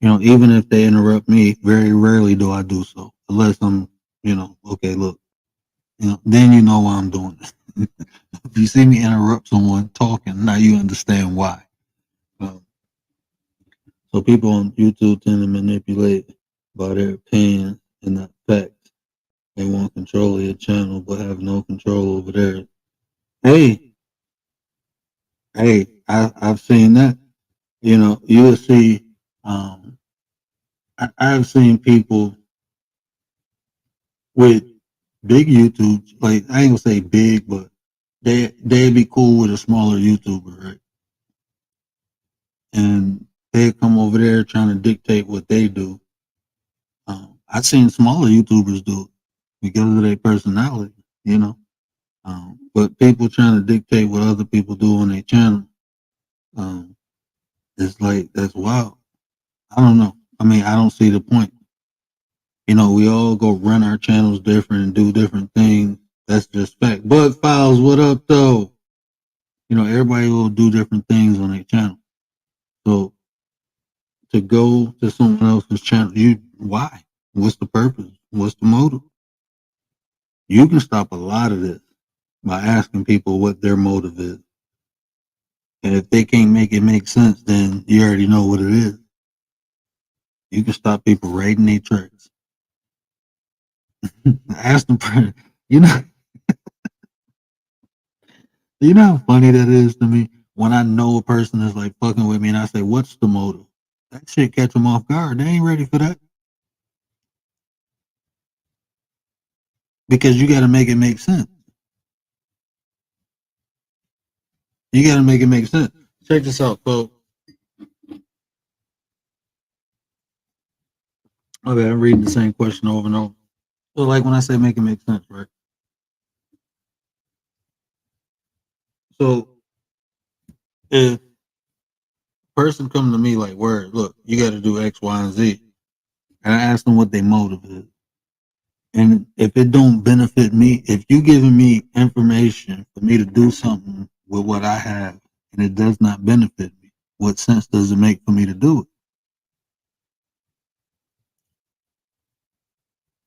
You know, even if they interrupt me, very rarely do I do so, unless I'm, okay, look, then you know why I'm doing it. If you see me interrupt someone talking, now you understand why. So people on YouTube tend to manipulate by their opinions and not facts. They want control of your channel, but have no control over theirs. Hey, I've seen that. You know, you'll see. I've seen people with big YouTubes, like I ain't gonna say big, but they'd be cool with a smaller YouTuber, right? And they'd come over there trying to dictate what they do. I've seen smaller YouTubers do it because of their personality, you know. But people trying to dictate what other people do on their channel, it's like that's wild. I don't know. I mean, I don't see the point. You know, we all go run our channels different and do different things. That's just fact. Bug Files, what up though? You know, everybody will do different things on their channel. So to go to someone else's channel, why? What's the purpose? What's the motive? You can stop a lot of this by asking people what their motive is. And if they can't make it make sense, then you already know what it is. You can stop people right in their tracks. Ask them, you know, you know how funny that is to me when I know a person is like fucking with me and I say, what's the motive? That shit catch them off guard. They ain't ready for that. Because you got to make it make sense. You got to make it make sense. Check this out, folks. Okay, I'm reading the same question over and over. So, like when I say make it make sense, right? So, if a person come to me like, word, look, you got to do X, Y, and Z, and I ask them what their motive is, and if it don't benefit me, if you giving me information for me to do something with what I have, and it does not benefit me, what sense does it make for me to do it?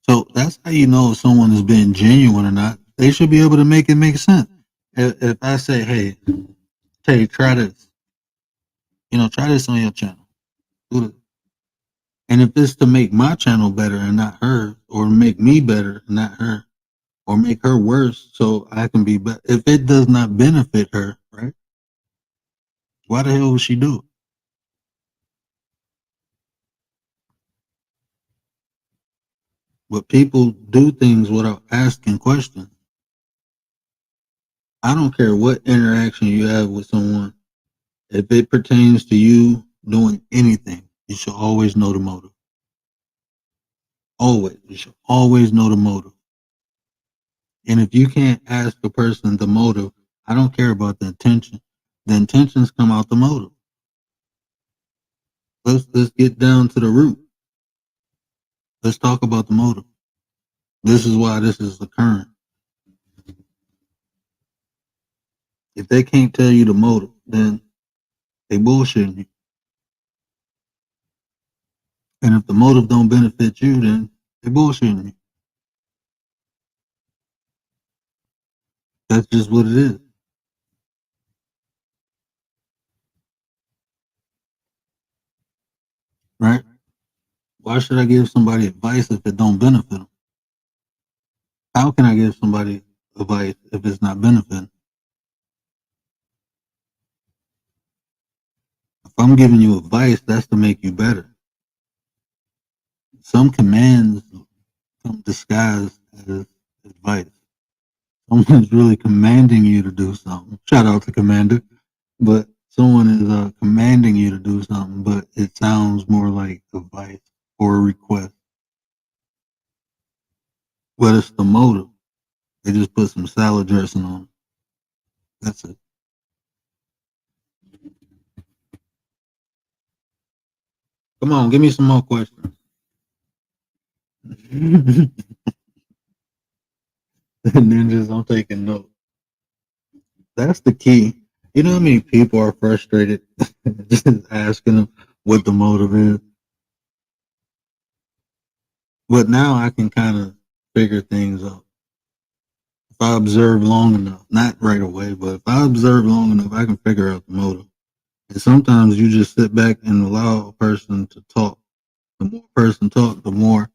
So that's how you know if someone is being genuine or not. They should be able to make it make sense. If I say, hey, try this, try this on your channel. Do this. And if it's to make my channel better and not her, or make me better and not her, or make her worse so I can be better, if it does not benefit her, right? Why the hell would she do it? But people do things without asking questions. I don't care what interaction you have with someone. If it pertains to you doing anything, you should always know the motive. Always. You should always know the motive. And if you can't ask a person the motive, I don't care about the intention. The intentions come out the motive. Let's get down to the root. Let's talk about the motive. This is why this is occurring. If they can't tell you the motive, then they bullshitting you. And if the motive don't benefit you, then they bullshitting you. That's just what it is. Right? Why should I give somebody advice if it don't benefit them? How can I give somebody advice if it's not benefiting? If I'm giving you advice, that's to make you better. Some commands come disguised as advice. Someone's really commanding you to do something. Shout out to Commander. But someone is commanding you to do something, but it sounds more like advice or a request. What is the motive? They just put some salad dressing on it. That's it. Come on, give me some more questions. Ninjas, I'm taking notes. That's the key. You know how many people are frustrated just asking them what the motive is? But now I can kind of figure things out. If I observe long enough, not right away, but if I observe long enough, I can figure out the motive. And sometimes you just sit back and allow a person to talk. The more a person talks, the more.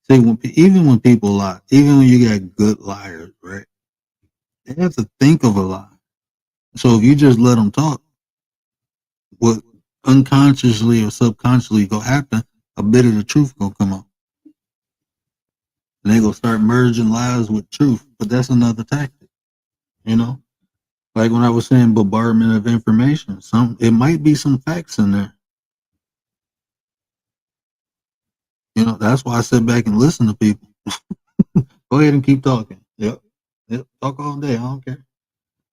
See, even when people lie, even when you got good liars, right? They have to think of a lie. So if you just let them talk, what unconsciously or subconsciously gonna happen, a bit of the truth gonna come out. And they gonna start merging lies with truth. But that's another tactic, you know? Like when I was saying bombardment of information, it might be some facts in there. You know, that's why I sit back and listen to people. Go ahead and keep talking. Yep. Talk all day. I don't care.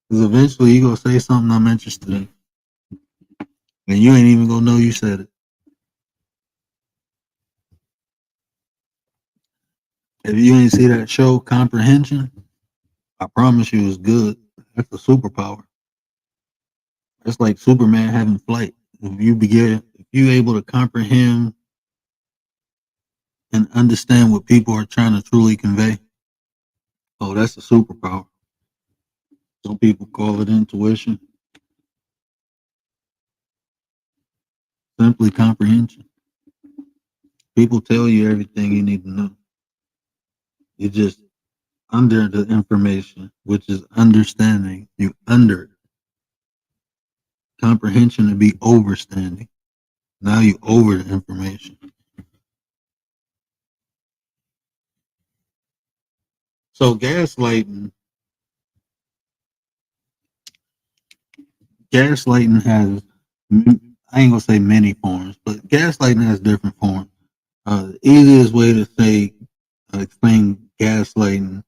Because eventually you're going to say something I'm interested in. And you ain't even going to know you said it. If you ain't see that show, Comprehension, I promise you it's good. That's a superpower. It's like Superman having flight. If you able to comprehend and understand what people are trying to truly convey, oh, that's a superpower. Some people call it intuition. Simply comprehension. People tell you everything you need to know. You just under the information, which is understanding. You under it. Comprehension to be overstanding. Now you over the information. So gaslighting has, I ain't gonna say many forms, but gaslighting has different forms. The easiest way to say explain gaslighting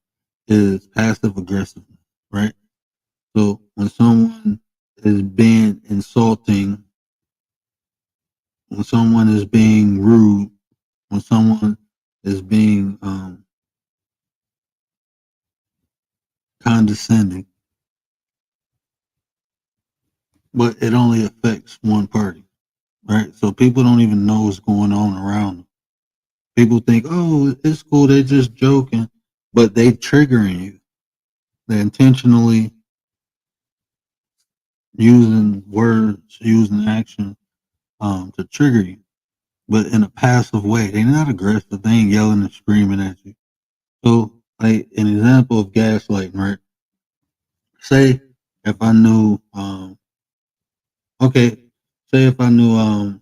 is passive aggressive, right? So when someone is being insulting, when someone is being rude, when someone is being condescending, but it only affects one party, right? So people don't even know what's going on around them. People think, oh, it's cool, they're just joking, but they triggering you. They're intentionally using words, using action to trigger you, but in a passive way. They're not aggressive. They ain't yelling and screaming at you. So, like an example of gaslighting, right? Say if I knew, say if I knew,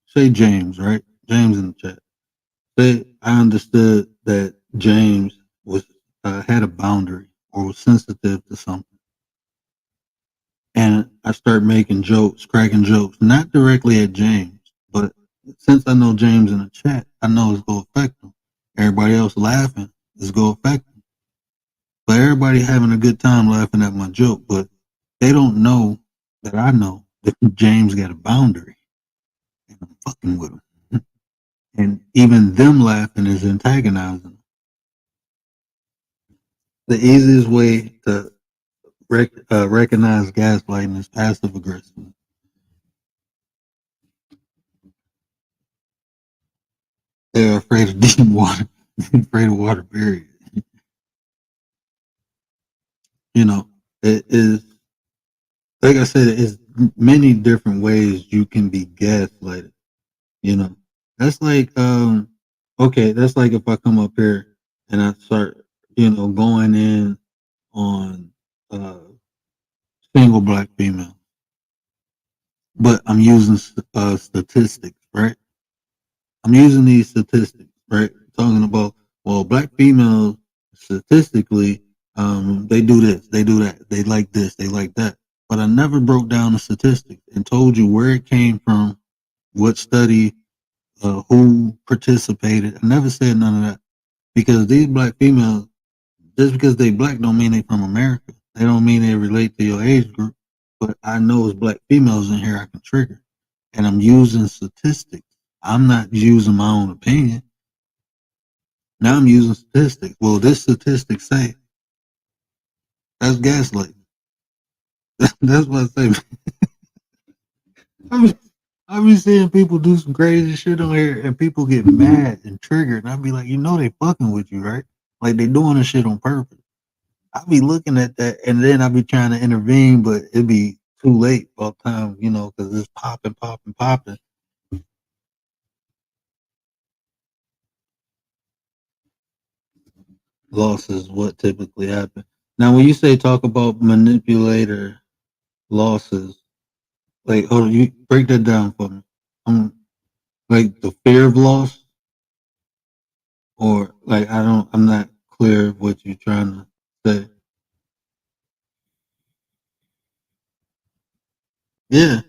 say James, right? James in the chat. Say I understood that James was had a boundary or was sensitive to something. And I start making jokes, cracking jokes, not directly at James, but since I know James in the chat, I know it's going to affect him. Everybody else laughing is going to affect him. But everybody having a good time laughing at my joke, but they don't know that I know that James got a boundary and I'm fucking with him. And even them laughing is antagonizing. The easiest way to recognize gaslighting is passive aggressive. They're afraid of deep water. They're afraid of water, period. You know, it is, like I said, it's many different ways you can be gaslighted. You know, that's like, okay, that's like if I come up here and I start, going in on single black female, but I'm using statistics, right? I'm using these statistics, right? Talking about, well, black females statistically, they do this, they do that, they like this, they like that. But I never broke down the statistics and told you where it came from, what study, who participated. I never said none of that because these black females, just because they black don't mean they from America. They don't mean they relate to your age group. But I know it's black females in here I can trigger. And I'm using statistics. I'm not using my own opinion. Now I'm using statistics. Well, this statistic say that's gaslighting. That's what I say. I be seeing people do some crazy shit on here and people get mad and triggered. And I be like, they fucking with you, right? Like they doing this shit on purpose. I be looking at that and then I be trying to intervene, but it be too late all the time, because it's popping. Losses, what typically happen. Now, when you say talk about manipulator losses, like, hold on, you break that down for me. Like the fear of loss, or like I'm not clear of what you're trying to say. Yeah,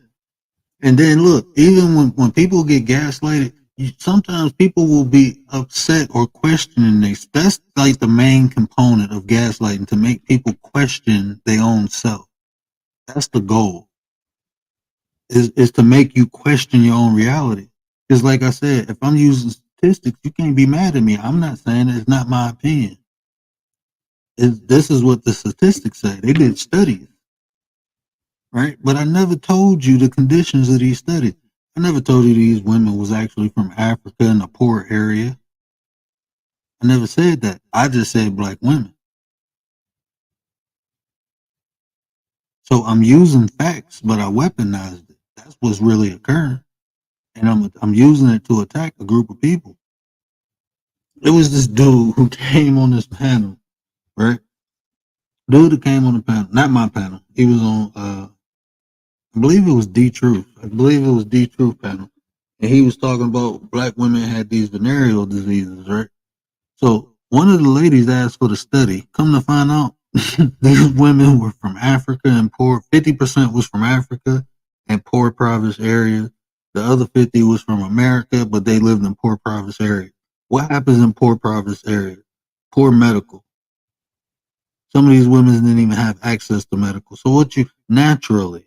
and then look, even when people get gaslighted, sometimes people will be upset or questioning this. That's like the main component of gaslighting, to make people question their own self. That's the goal. Is to make you question your own reality. Because like I said, if I'm using statistics, you can't be mad at me. I'm not saying it's not my opinion. This is what the statistics say. They did studies, right? But I never told you the conditions of these studies. I never told you these women was actually from Africa in a poor area. I never said that. I just said black women. So I'm using facts, but I weaponized it. That's what's really occurring. And I'm using it to attack a group of people. It was this dude who came on this panel, right? Dude who came on the panel, not my panel. He was on, I believe it was D-Truth. I believe it was D-Truth panel. And he was talking about black women had these venereal diseases, right? So one of the ladies asked for the study. Come to find out, these women were from Africa and poor. 50% was from Africa and poor province areas. The other 50 was from America, but they lived in poor province areas. What happens in poor province areas? Poor medical. Some of these women didn't even have access to medical. So naturally,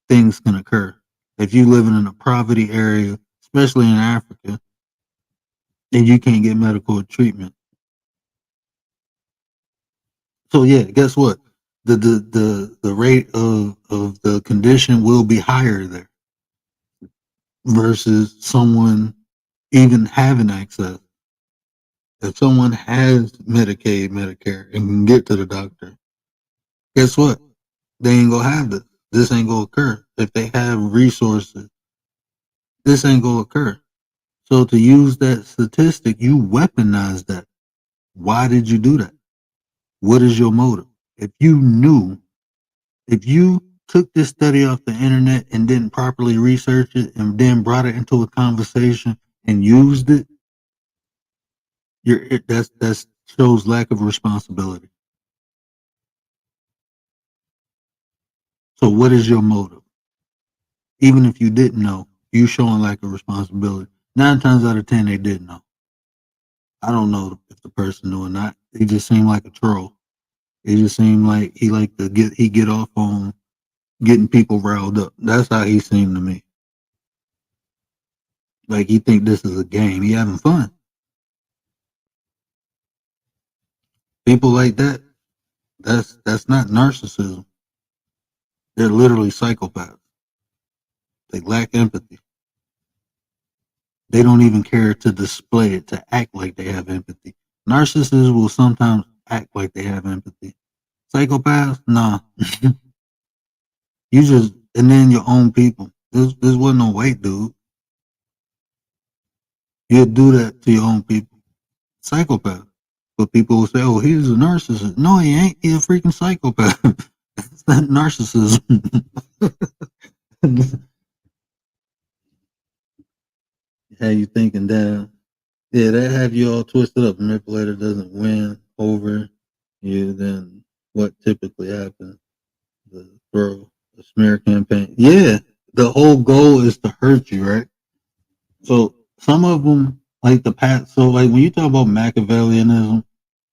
things can occur. If you living in a poverty area, especially in Africa, and you can't get medical treatment. So yeah, guess what? The rate of the condition will be higher there versus someone even having access. If someone has Medicaid, Medicare, and can get to the doctor, guess what? They ain't gonna have this. This ain't gonna occur. If they have resources, this ain't gonna occur. So to use that statistic, you weaponize that. Why did you do that? What is your motive? If you took this study off the internet and didn't properly research it and then brought it into a conversation and used it, that shows lack of responsibility. So what is your motive? Even if you didn't know, you showing lack of responsibility. 9 times out of 10, they didn't know. I don't know if the person knew or not. He just seemed like a troll. It just seemed like he liked to get off on getting people riled up. That's how he seemed to me. Like he think this is a game. He having fun. People like that, that's not narcissism. They're literally psychopaths. They lack empathy. They don't even care to display it, to act like they have empathy. Narcissists will sometimes act like they have empathy. Psychopaths, nah. You just, and then your own people. This wasn't no white dude. You'd do that to your own people. Psychopath. But people will say, oh, he's a narcissist. No, he ain't. He's a freaking psychopath. That's not narcissism. Have you thinking down. Yeah, that have you all twisted up. Manipulator doesn't win over you, then what typically happens? The throw, the smear campaign. Yeah, the whole goal is to hurt you, right? So some of them, like the past, so like when you talk about Machiavellianism,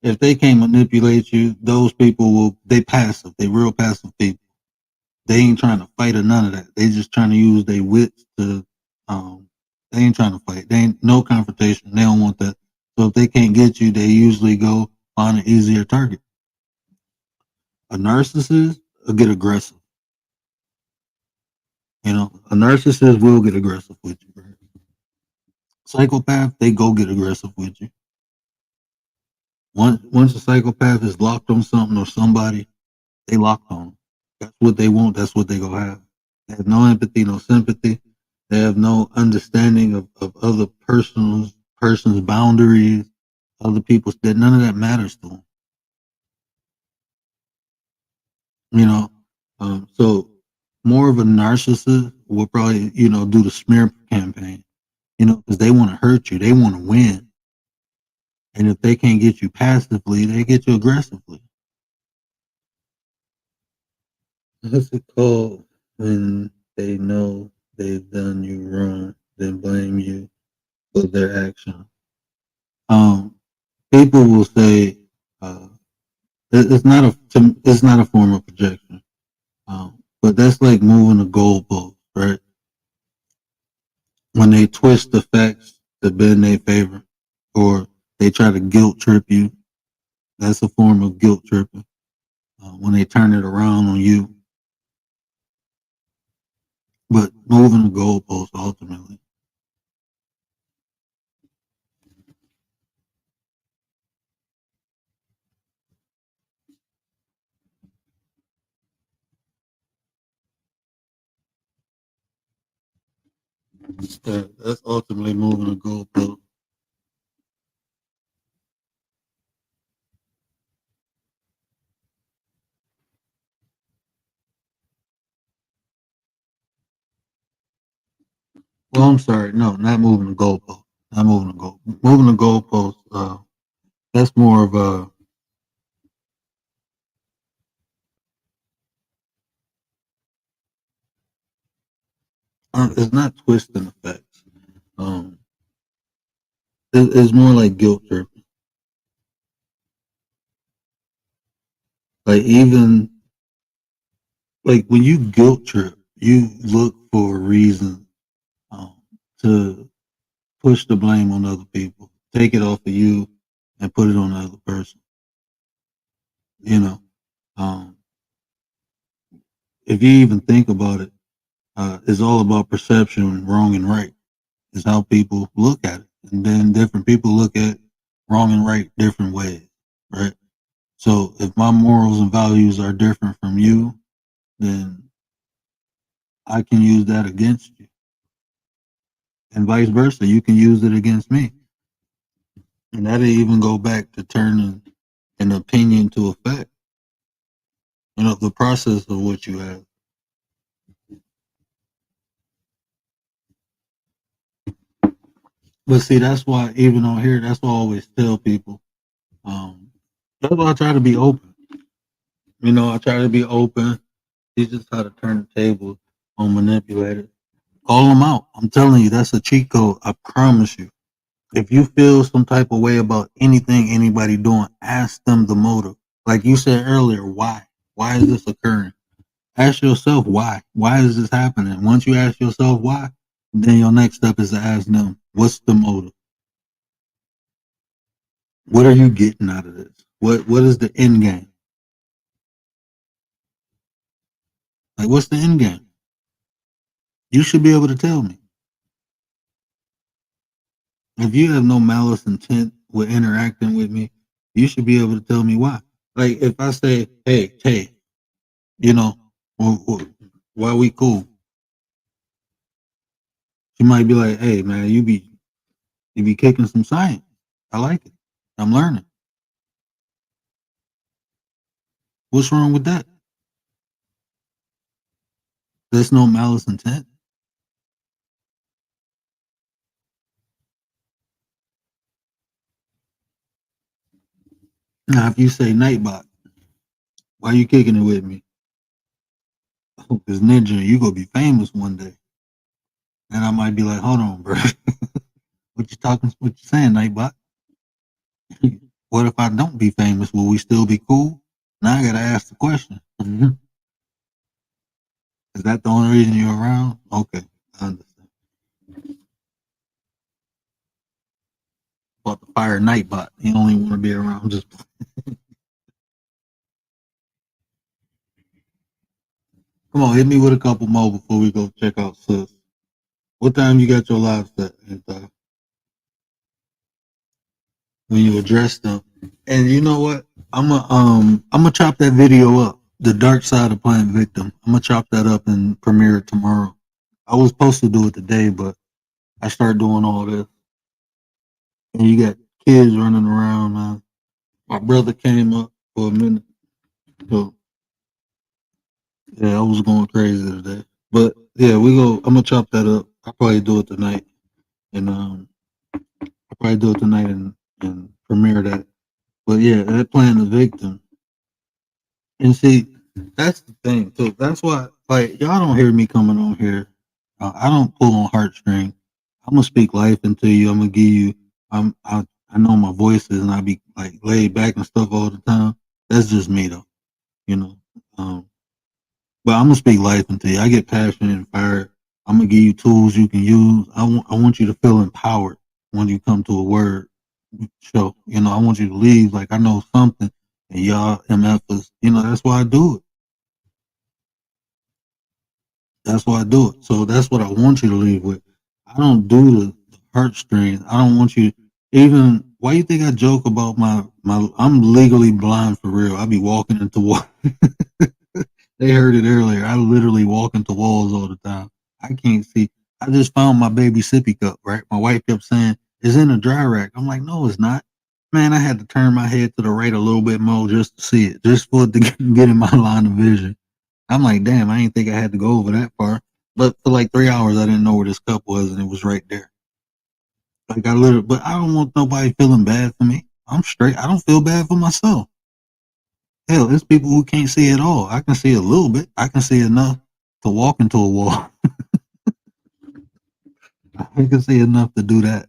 if they can't manipulate you, those people they passive. They real passive people. They ain't trying to fight or none of that. They just trying to use their wits to, they ain't trying to fight. They ain't no confrontation. They don't want that. So if they can't get you, they usually go find an easier target. A narcissist will get aggressive. You know, a narcissist will get aggressive with you, bro. Psychopath, they go get aggressive with you. Once a psychopath is locked on something or somebody, they locked on them. That's what they want. That's what they go have. They have no empathy, no sympathy. They have no understanding of other person's boundaries, other people's. That none of that matters to them. You know, so more of a narcissist will probably, you know, do the smear campaign. You know, because they want to hurt you. They want to win. And if they can't get you passively, they get you aggressively. What's it called when they know they've done you wrong, then blame you for their action? People will say it's not a form of projection, but that's like moving the goalpost, right? When they twist the facts to bend in their favor, or they try to guilt trip you, that's a form of guilt tripping. When they turn it around on you. But moving the goalposts ultimately. That's ultimately moving the goalpost. Well, I'm sorry. No, not moving the goalpost. Not moving the goal. Moving the goalpost. That's more of a. It's not twisting effects. It's more like guilt tripping. Like even like when you guilt trip, you look for a reason to push the blame on other people, take it off of you, and put it on the other person. You know, if you even think about it, it's all about perception and wrong and right. Is how people look at it, and then different people look at wrong and right different ways, right? So if my morals and values are different from you, then I can use that against you, and vice versa. You can use it against me, and that'll even go back to turning an opinion to a fact. You know, the process of what you have. But see, that's why even on here, that's why I always tell people. That's why I try to be open. You know, I try to be open. teach us how to turn the table on manipulators. Call them out. I'm telling you, that's a cheat code. I promise you. If you feel some type of way about anything anybody doing, ask them the motive. Like you said earlier, why? Why is this occurring? Ask yourself why. Why is this happening? Once you ask yourself why, then your next step is to ask them, what's the motive? What are you getting out of this? What is the end game? Like what's the end game? You should be able to tell me. If you have no malice intent with interacting with me, you should be able to tell me why. Like if I say, hey, you know, why we cool? She might be like, hey man, you be kicking some science. I like it. I'm learning. What's wrong with that? There's no malice intent. Now, if you say Nightbot, why you kicking it with me? Because Ninja, you gonna be famous one day. And I might be like, hold on, bro. What you saying, Nightbot? What if I don't be famous? Will we still be cool? Now I gotta ask the question. Is that the only reason you're around? Okay, I understand. About to fire Nightbot. He only want to be around just. Come on, hit me with a couple more before we go check out Sis. What time you got your live set? When you address them, and you know what? I'm gonna chop that video up. The dark side of playing victim. I'm gonna chop that up and premiere it tomorrow. I was supposed to do it today, but I started doing all this, and you got kids running around. Man, my brother came up for a minute, so yeah, I was going crazy today. But yeah, we go. I'm gonna chop that up. I'll probably do it tonight, and I'll probably do it tonight and premiere that. But yeah, that playing the victim. And see, that's the thing too. That's why, like, y'all don't hear me coming on here. I don't pull on heartstring. I'm gonna speak life into you. I'm gonna give you. I know my voice is, and I be like laid back and stuff all the time. That's just me though, you know. Um, but I'm gonna speak life into you. I get passionate and fired. I'm gonna give you tools you can use. I want you to feel empowered when you come to a word show. You know, I want you to leave like I know something, and y'all MFers. You know, that's why I do it. That's why I do it. So that's what I want you to leave with. I don't do the heartstrings. I don't want you even. Why you think I joke about my? I'm legally blind for real. I be walking into walls. They heard it earlier. I literally walk into walls all the time. I can't see. I just found my baby sippy cup. Right. My wife kept saying it's in a dry rack. I'm like, no, it's not. Man, I had to turn my head to the right a little bit more just to see it, just for it to get in my line of vision. I'm like, damn, I didn't think I had to go over that far. But for like 3 hours, I didn't know where this cup was, and it was right there. Like I literally, but I don't want nobody feeling bad for me. I'm straight. I don't feel bad for myself. Hell, there's people who can't see at all. I can see a little bit. I can see enough to walk into a wall. I can see enough to do that.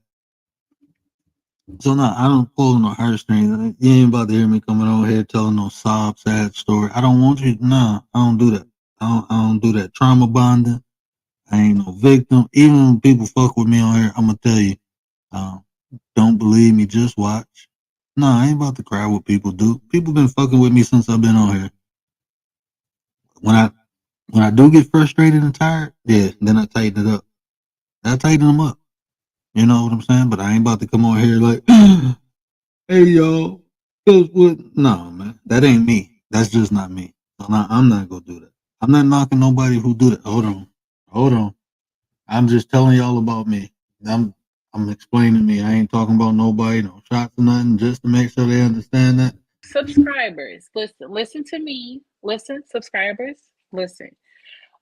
So no, I don't pull no heartstrings. You ain't about to hear me coming over here telling no sob, sad story. I don't want you. No, I don't do that. I don't do that. Trauma bonding. I ain't no victim. Even when people fuck with me on here, I'm gonna tell you, um, don't believe me, just watch. No, I ain't about to cry what people do. People been fucking with me since I've been on here. When I do get frustrated and tired, yeah, then I tighten it up. I tighten them up. You know what I'm saying? But I ain't about to come on here like, hey y'all, guess what? No, man, that ain't me. That's just not me. So I'm not gonna do that. I'm not knocking nobody who do that. Hold on. I'm just telling y'all about me. I'm explaining me. I ain't talking about nobody, no shots or nothing, just to make sure they understand that. Subscribers, listen to me. Listen, subscribers, listen.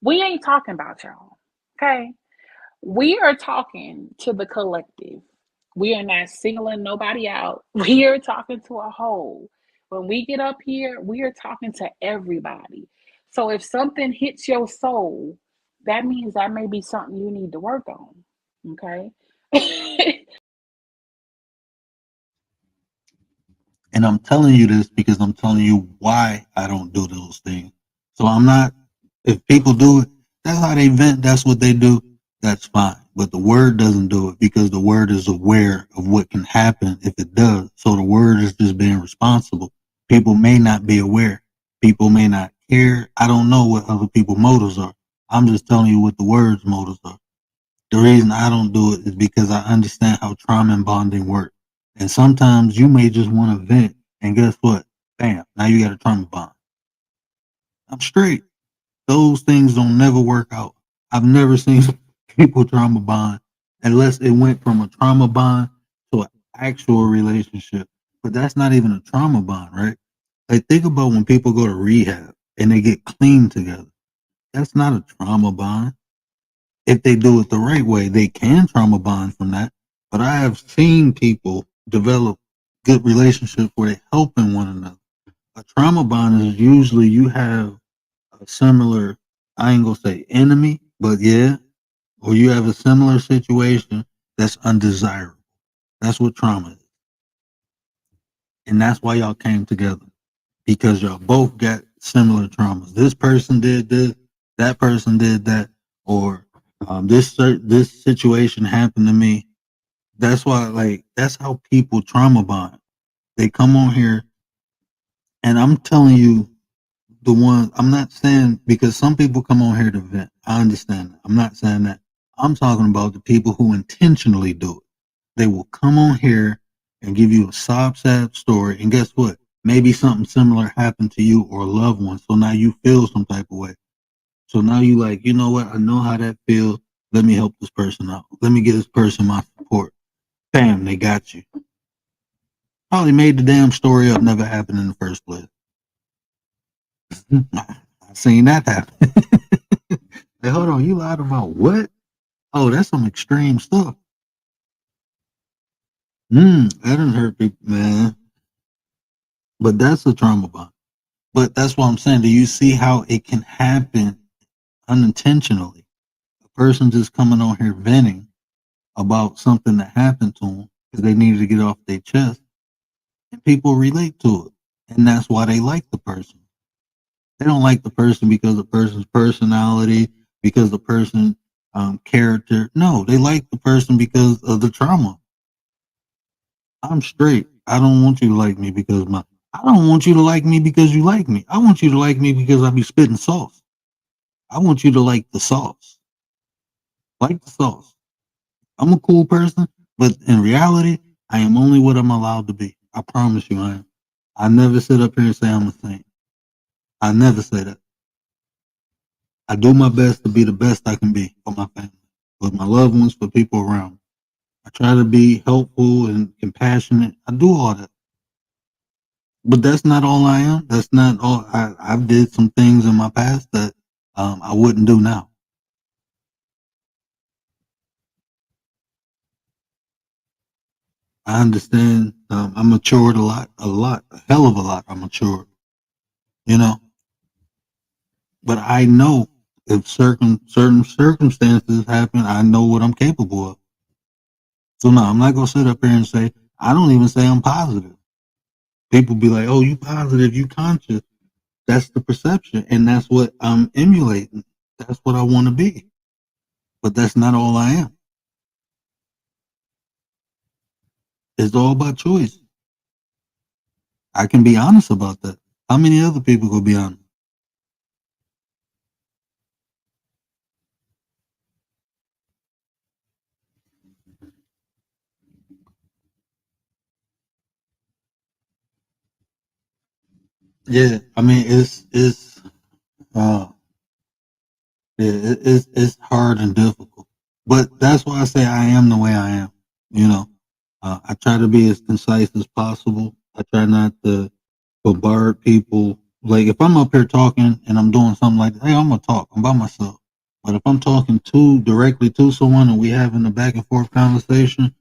We ain't talking about y'all. Okay? We are talking to the collective. We are not singling nobody out. We are talking to a whole. When we get up here, we are talking to everybody. So if something hits your soul, that means that may be something you need to work on. Okay. And I'm telling you this because I'm telling you why I don't do those things. So I'm not, if people do it, that's how they vent, that's what they do, that's fine. But the word doesn't do it because the word is aware of what can happen if it does. So the word is just being responsible. People may not be aware. People may not care. I don't know what other people's motives are. I'm just telling you what the word's motives are. The reason I don't do it is because I understand how trauma and bonding work. And sometimes you may just want to vent, and guess what? Bam, now you got a trauma bond. I'm straight. Those things don't never work out. I've never seen people trauma bond unless it went from a trauma bond to an actual relationship. But that's not even a trauma bond, right? Like, think about when people go to rehab and they get clean together. That's not a trauma bond. If they do it the right way, they can trauma bond from that. But I have seen people develop good relationships where they're helping one another. A trauma bond is usually you have a similar, I ain't gonna say enemy, but yeah, or you have a similar situation that's undesirable. That's what trauma is. And that's why y'all came together, because y'all both got similar traumas. This person did this, that person did that, or this situation happened to me. That's why, like, that's how people trauma bond. They come on here, and I'm telling you, the one, I'm not saying, because some people come on here to vent. I understand that. I'm not saying that. I'm talking about the people who intentionally do it. They will come on here and give you a sob sad story, and guess what? Maybe something similar happened to you or a loved one. So now you feel some type of way. So now you like, you know what? I know how that feels. Let me help this person out. Let me get this person my support. Bam, they got you. Probably made the damn story up, never happened in the first place. I've seen that happen. Hey, hold on, you lied about what? Oh, that's some extreme stuff. That doesn't hurt people, man. But that's a trauma bond. But that's what I'm saying. Do you see how it can happen unintentionally? A person just coming on here venting about something that happened to them because they needed to get off their chest, and people relate to it, and that's why they like the person. They don't like the person because the person's personality, because the person character. No, they like the person because of the trauma. I'm straight. I don't want you to like me because I don't want you to like me because you like me. I want you to like me because I be spitting sauce. I want you to like the sauce. Like the sauce. I'm a cool person, but in reality, I am only what I'm allowed to be. I promise you I am. I never sit up here and say I'm a saint. I never say that. I do my best to be the best I can be for my family, for my loved ones, for people around me. I try to be helpful and compassionate. I do all that. But that's not all I am. That's not all. I've did some things in my past that I wouldn't do now. I understand. I matured a lot, a hell of a lot. I matured, you know. But I know if certain circumstances happen, I know what I'm capable of. So no, I'm not gonna sit up here and say, I don't even say I'm positive. People be like, "Oh, you positive, you conscious." That's the perception, and that's what I'm emulating. That's what I want to be. But that's not all I am. It's all about choice. I can be honest about that. How many other people could be honest? Yeah, I mean uh it's hard and difficult. But that's why I say I am the way I am. You know, I try to be as concise as possible. I try not to bombard people. Like if I'm up here talking and I'm doing something like, hey, I'm gonna talk. I'm by myself. But if I'm talking too directly to someone and we having a back and forth conversation,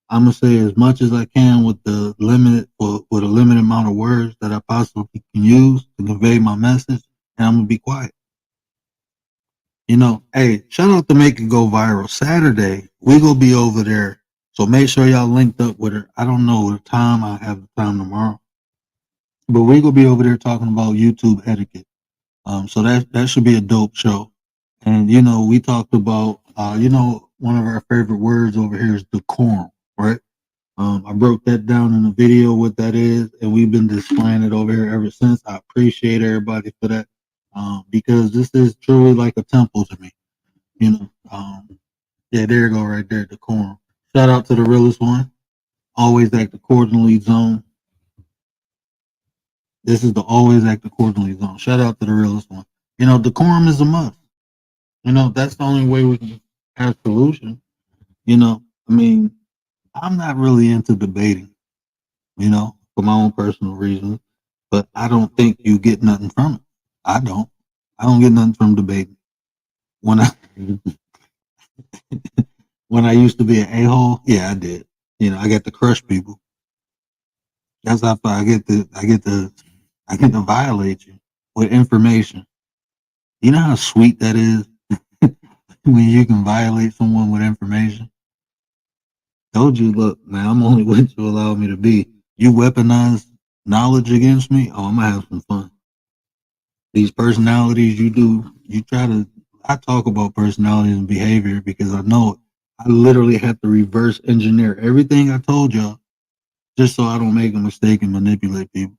I'm gonna say as much as I can with the limited with a limited amount of words that I possibly can use to convey my message. and I'm gonna be quiet. You know, hey, shout out to Make It Go Viral. Saturday, we gonna be over there. So make sure y'all linked up with her. I don't know the time. I have the time tomorrow. But we gonna be over there talking about YouTube etiquette. So that should be a dope show. And you know, we talked about you know, one of our favorite words over here is decorum, right? I broke that down in a video what that is, and we've been displaying it over here ever since. I appreciate everybody for that. Because this is truly like a temple to me. You know, yeah, there you go, right there, decorum. Shout out to the realest one. Always act accordingly zone. This is the always act accordingly zone. Shout out to the realest one. You know, decorum is a must. You know, that's the only way we can have solution. You know, I mean, I'm not really into debating, you know, for my own personal reasons, but I don't think you get nothing from it. I don't get nothing from debating. When I when I used to be an a-hole, yeah, I did. You know, I got to crush people. That's how far I get to violate you with information. You know how sweet that is when you can violate someone with information. Told you, look, man, I'm only what you allow me to be. You weaponize knowledge against me, oh, I'm gonna have some fun. These personalities I talk about personalities and behavior because I know it. I literally have to reverse engineer everything I told y'all just so I don't make a mistake and manipulate people.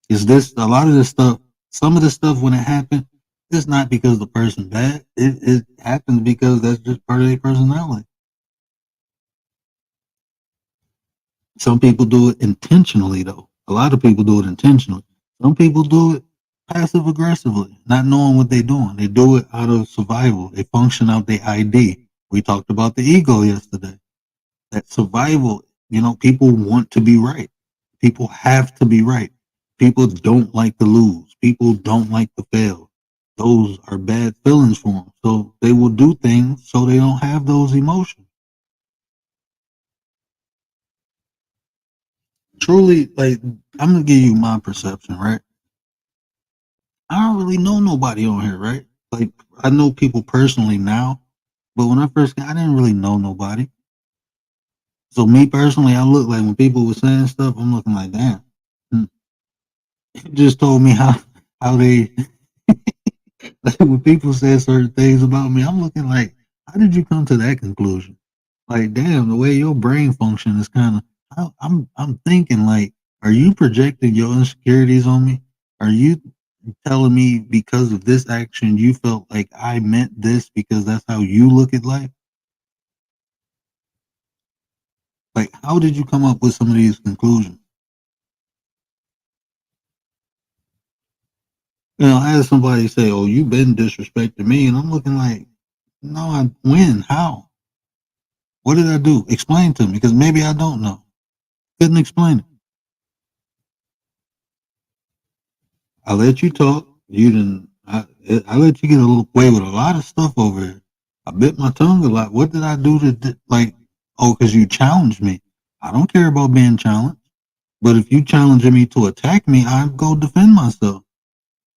A lot of this stuff, some of this stuff when it happened, it's not because the person bad. It happens because that's just part of their personality. Some people do it intentionally though. A lot of people do it intentionally. Some people do it passive aggressively, not knowing what they're doing. They do it out of survival. They function out their ID. We talked about the ego yesterday. That survival, you know, people want to be right. People have to be right. People don't like to lose. People don't like to fail. Those are bad feelings for them. So they will do things so they don't have those emotions. Truly, like, I'm going to give you my perception, right? I don't really know nobody on here, right? Like, I know people personally now, but when I first got, I didn't really know nobody. So me personally, I look like when people were saying stuff, I'm looking like, damn. It just told me how they, like when people said certain things about me, I'm looking like, how did you come to that conclusion? Like, damn, the way your brain function is kind of, I'm thinking like, are you projecting your insecurities on me? Are you telling me because of this action you felt like I meant this because that's how you look at life? Like, how did you come up with some of these conclusions? You know, I had somebody say, "Oh, you've been disrespecting me," and I'm looking like, "No, when? How? What did I do? Explain to me, because maybe I don't know. Couldn't explain it." I let you talk. You didn't. I let you get away with a lot of stuff over here. I bit my tongue a lot. What did I do like? Oh, because you challenged me. I don't care about being challenged. But if you challenging me to attack me, I go defend myself.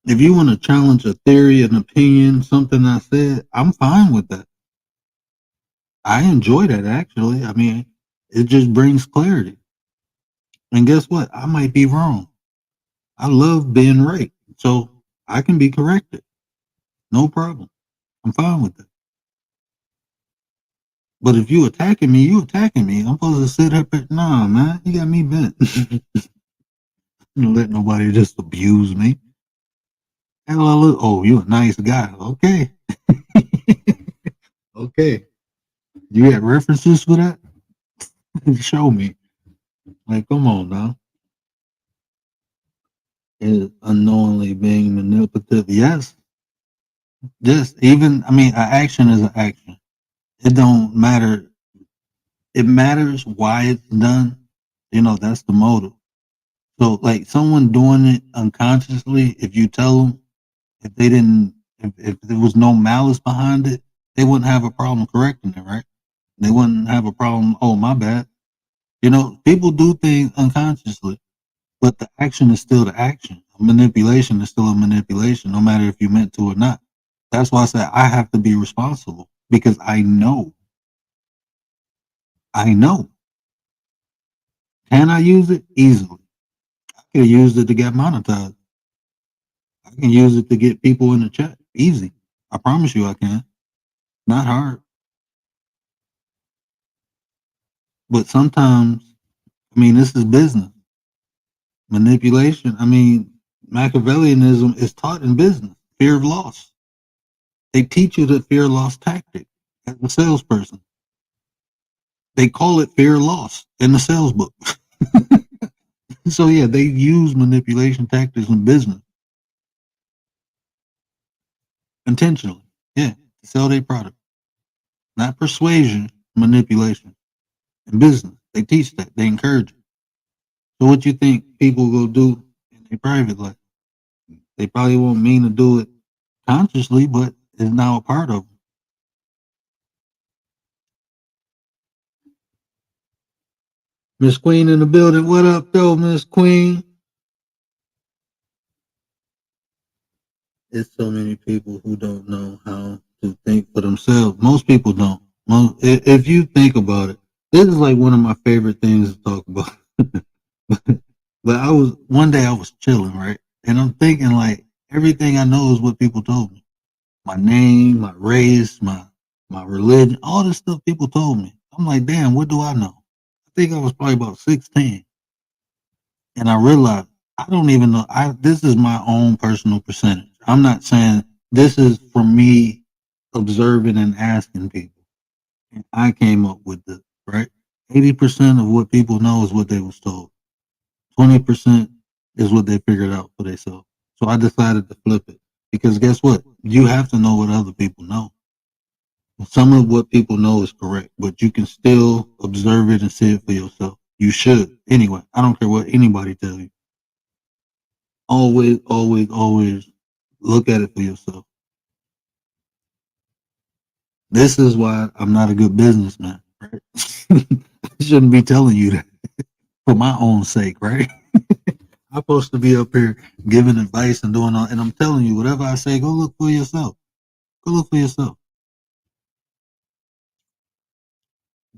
If you want to challenge a theory, an opinion, something I said, I'm fine with that. I enjoy that actually. I mean, it just brings clarity. And guess what? I might be wrong. I love being right. So I can be corrected. No problem. I'm fine with that. But if you attacking me, you attacking me. I'm supposed to sit up at, nah, man, you got me bent. Don't let nobody just abuse me. Hello, oh, you a nice guy. Okay. Okay. You got references for that? Show me. Like, come on now. Is unknowingly being manipulative? Yes. Just even, I mean, an action is an action. It don't matter. It matters why it's done. You know, that's the motive. So, like, someone doing it unconsciously, if you tell them, if they didn't, if there was no malice behind it, they wouldn't have a problem correcting it, right? They wouldn't have a problem, oh, my bad. You know, people do things unconsciously, but the action is still the action. I manipulation is still a manipulation, no matter if you meant to or not. That's why I said I have to be responsible because I know. I know. Can I use it? Easily. I can use it to get monetized. I can use it to get people in the chat. Easy. I promise you I can. Not hard. But sometimes, I mean, this is business. Manipulation. I mean, Machiavellianism is taught in business. Fear of loss. They teach you the fear of loss tactic as a salesperson. They call it fear of loss in the sales book. So yeah, they use manipulation tactics in business intentionally. Yeah, to sell their product, not persuasion, manipulation. In business, they teach that. They encourage it. So what you think people will do in their private life? They probably won't mean to do it consciously, but it's now a part of them. Miss Queen in the building. What up, though, Miss Queen? It's so many people who don't know how to think for themselves. Most people don't. If you think about it, this is like one of my favorite things to talk about. But one day I was chilling, right? And I'm thinking like everything I know is what people told me. My name, my race, my religion, all this stuff people told me. I'm like, damn, what do I know? I think I was probably about 16. And I realized I don't even know. This is my own personal percentage. I'm not saying this is from me observing and asking people. And I came up with this, right? 80% of what people know is what they was told. 20% is what they figured out for themselves. So I decided to flip it because guess what? You have to know what other people know. Some of what people know is correct, but you can still observe it and see it for yourself. You should. Anyway, I don't care what anybody tells you. Always, always, always look at it for yourself. This is why I'm not a good businessman, right? I shouldn't be telling you that for my own sake, right? I'm supposed to be up here giving advice and doing all, and I'm telling you, whatever I say, go look for yourself. Go look for yourself.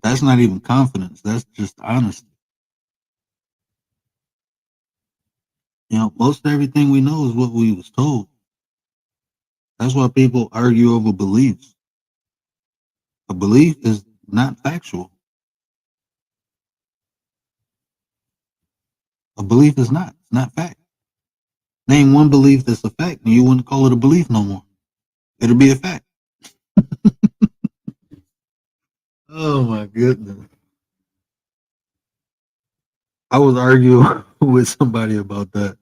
That's not even confidence. That's just honesty. You know, most everything we know is what we was told. That's why people argue over beliefs. A belief is not factual. A belief is not. It's not fact. Name one belief that's a fact, and you wouldn't call it a belief no more. It'll be a fact. Oh my goodness. I was arguing with somebody about that.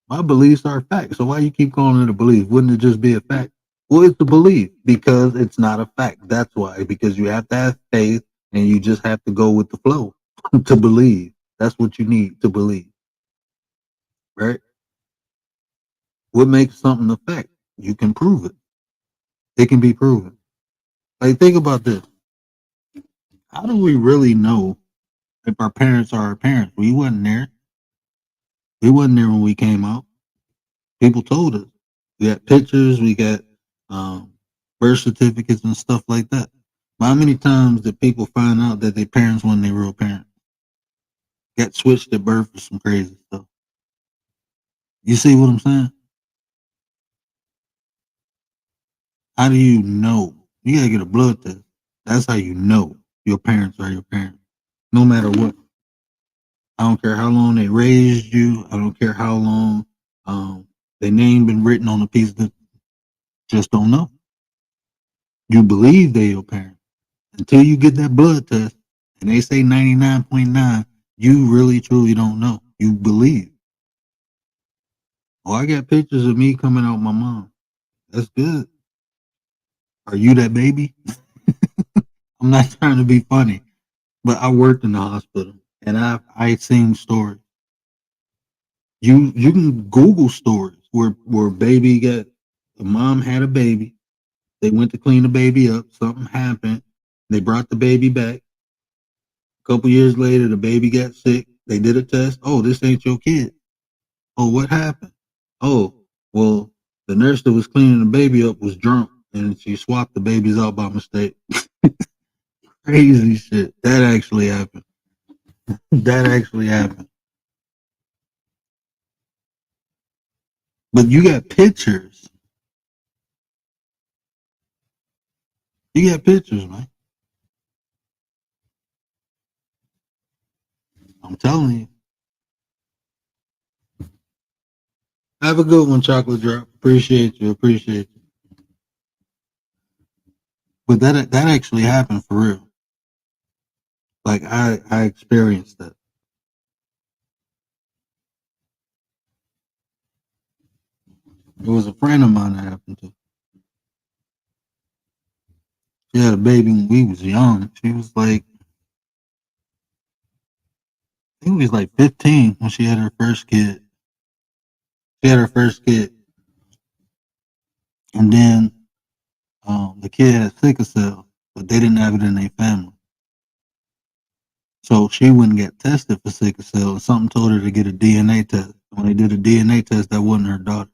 My beliefs are facts, so why you keep calling it a belief? Wouldn't it just be a fact? Well, it's a belief because it's not a fact. That's why, because you have to have faith and you just have to go with the flow to believe. That's what you need to believe, right? What makes something a fact? You can prove it. It can be proven. Like, think about this. How do we really know if our parents are our parents? We wasn't there. We wasn't there when we came out. People told us. We got pictures. We got birth certificates and stuff like that. But how many times did people find out that their parents weren't their real parents? Got switched at birth for some crazy stuff. You see what I'm saying? How do you know? You gotta get a blood test. That's how you know your parents are your parents. No matter what. I don't care how long they raised you. I don't care how long their name been written on a piece of just don't know. You believe they're your parents. Until you get that blood test and they say 99.9, you really truly don't know. You believe. Oh, I got pictures of me coming out my mom. That's good. Are you that baby? I'm not trying to be funny, but I worked in the hospital and I seen stories. You can Google stories where baby got the mom had a baby. They went to clean the baby up. Something happened. They brought the baby back. A couple years later, the baby got sick. They did a test. Oh, this ain't your kid. Oh, what happened? oh, well, the nurse that was cleaning the baby up was drunk and she swapped the babies out by mistake. Crazy shit. That actually happened. That actually happened. But you got pictures. You got pictures, man. I'm telling you. Have a good one, Chocolate Drop. Appreciate you. Appreciate you. But that actually happened for real. Like I experienced that. It was a friend of mine that happened to. She had a baby when we was young. She was like, I think it was like 15 when she had her first kid. She had her first kid. And then the kid had sickle cell, but they didn't have it in their family. So she wouldn't get tested for sickle cell. And something told her to get a DNA test. When they did a DNA test, that wasn't her daughter.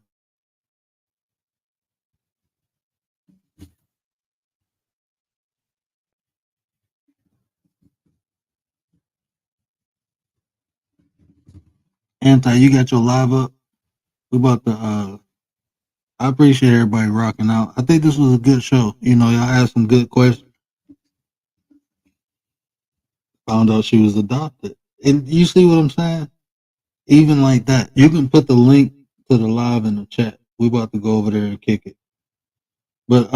Anti, you got your live up? We about to I appreciate everybody rocking out. I think this was a good show. You know, y'all asked some good questions. Found out she was adopted. And you see what I'm saying? Even like that. You can put the link to the live in the chat. We about to go over there and kick it. But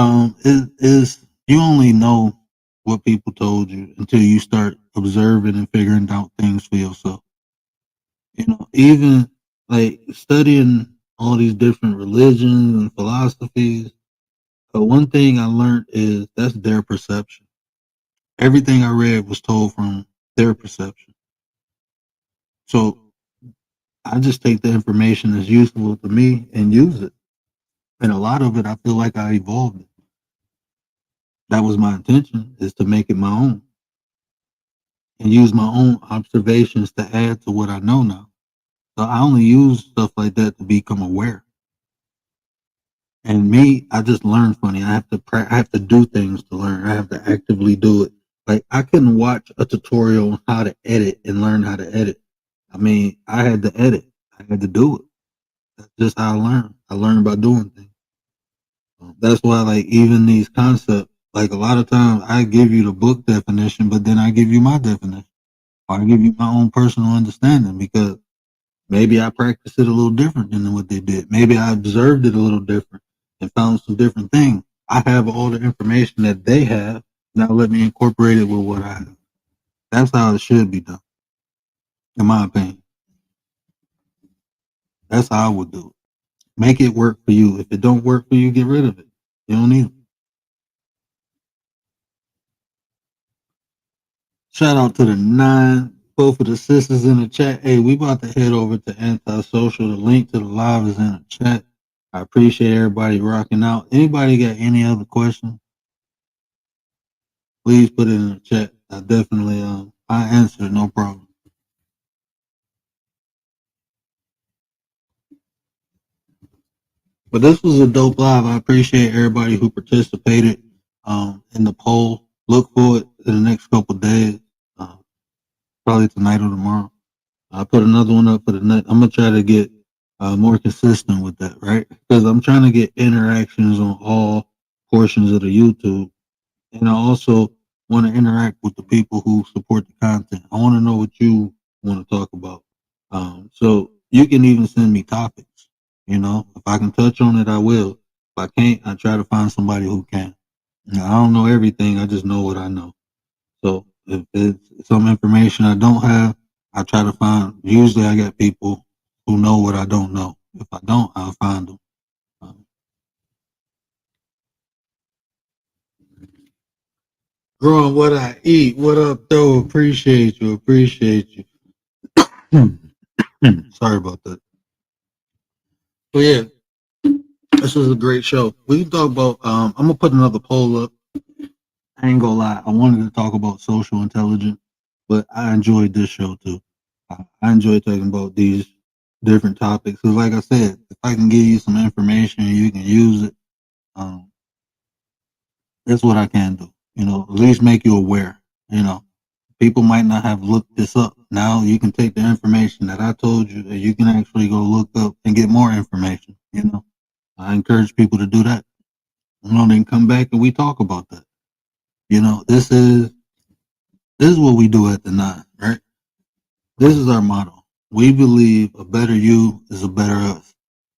it is you only know what people told you until you start observing and figuring out things for yourself. You know, even like studying all these different religions and philosophies, one thing I learned is that's their perception. Everything I read was told from their perception. So I just take the information that's useful to me and use it. And a lot of it, I feel like I evolved it. That was my intention, is to make it my own and use my own observations to add to what I know now. So I only use stuff like that to become aware. And me, I just learn funny. I have to do things to learn. I have to actively do it. Like I couldn't watch a tutorial on how to edit and learn how to edit. I mean, I had to edit. I had to do it. That's just how I learned. I learned by doing things. That's why, like, even these concepts, like a lot of times I give you the book definition, but then I give you my definition. Or I give you my own personal understanding because maybe I practiced it a little different than what they did. Maybe I observed it a little different and found some different things. I have all the information that they have. Now let me incorporate it with what I have. That's how it should be done, in my opinion. That's how I would do it. Make it work for you. If it don't work for you, get rid of it. You don't need it. Shout out to the 9, both of the sisters in the chat. Hey, we about to head over to Antisocial. The link to the live is in the chat. I appreciate everybody rocking out. Anybody got any other questions? Please put it in the chat. I definitely I answer it, no problem. But this was a dope live. I appreciate everybody who participated in the poll. Look forward to the next couple of days, probably tonight or tomorrow. I'll put another one up for the next. I'm gonna try to get more consistent with that, right? Because I'm trying to get interactions on all portions of the YouTube, and I also want to interact with the people who support the content. I want to know what you want to talk about. So you can even send me topics. You know, if I can touch on it, I will. If I can't, I try to find somebody who can. Now, I don't know everything. I just know what I know. So if it's some information I don't have, I try to find. Usually, I got people who know what I don't know. If I don't, I'll find them. Growing what I eat. What up, though? Appreciate you. Appreciate you. Sorry about that. But yeah, this was a great show. We can talk about. I'm gonna put another poll up. I ain't gonna lie. I wanted to talk about social intelligence, but I enjoyed this show too. I enjoy talking about these different topics. Because like I said, if I can give you some information and you can use it, that's what I can do. You know, at least make you aware. You know, people might not have looked this up. Now you can take the information that I told you and you can actually go look up and get more information. You know, I encourage people to do that. You know, then come back and we talk about that. You know, this is what we do at the 9, right? This is our motto. We believe a better you is a better us.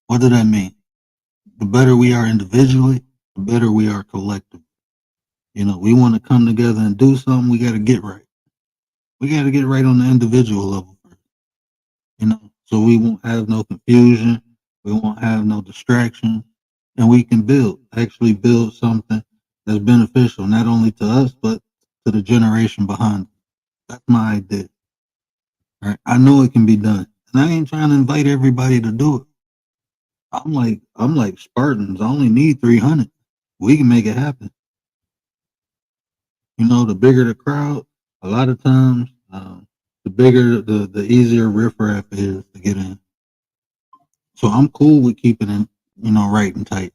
What does that mean? The better we are individually, the better we are collectively. You know, we want to come together and do something, we got to get right. We got to get right on the individual level first. You know, so we won't have no confusion, we won't have no distraction, and we can actually build something that's beneficial, not only to us, but to the generation behind us. That's my idea. All right? I know it can be done. And I ain't trying to invite everybody to do it. I'm like Spartans. I only need 300. We can make it happen. You know, the bigger the crowd, a lot of times, the bigger, the easier riffraff is to get in. So I'm cool with keeping it, you know, right and tight.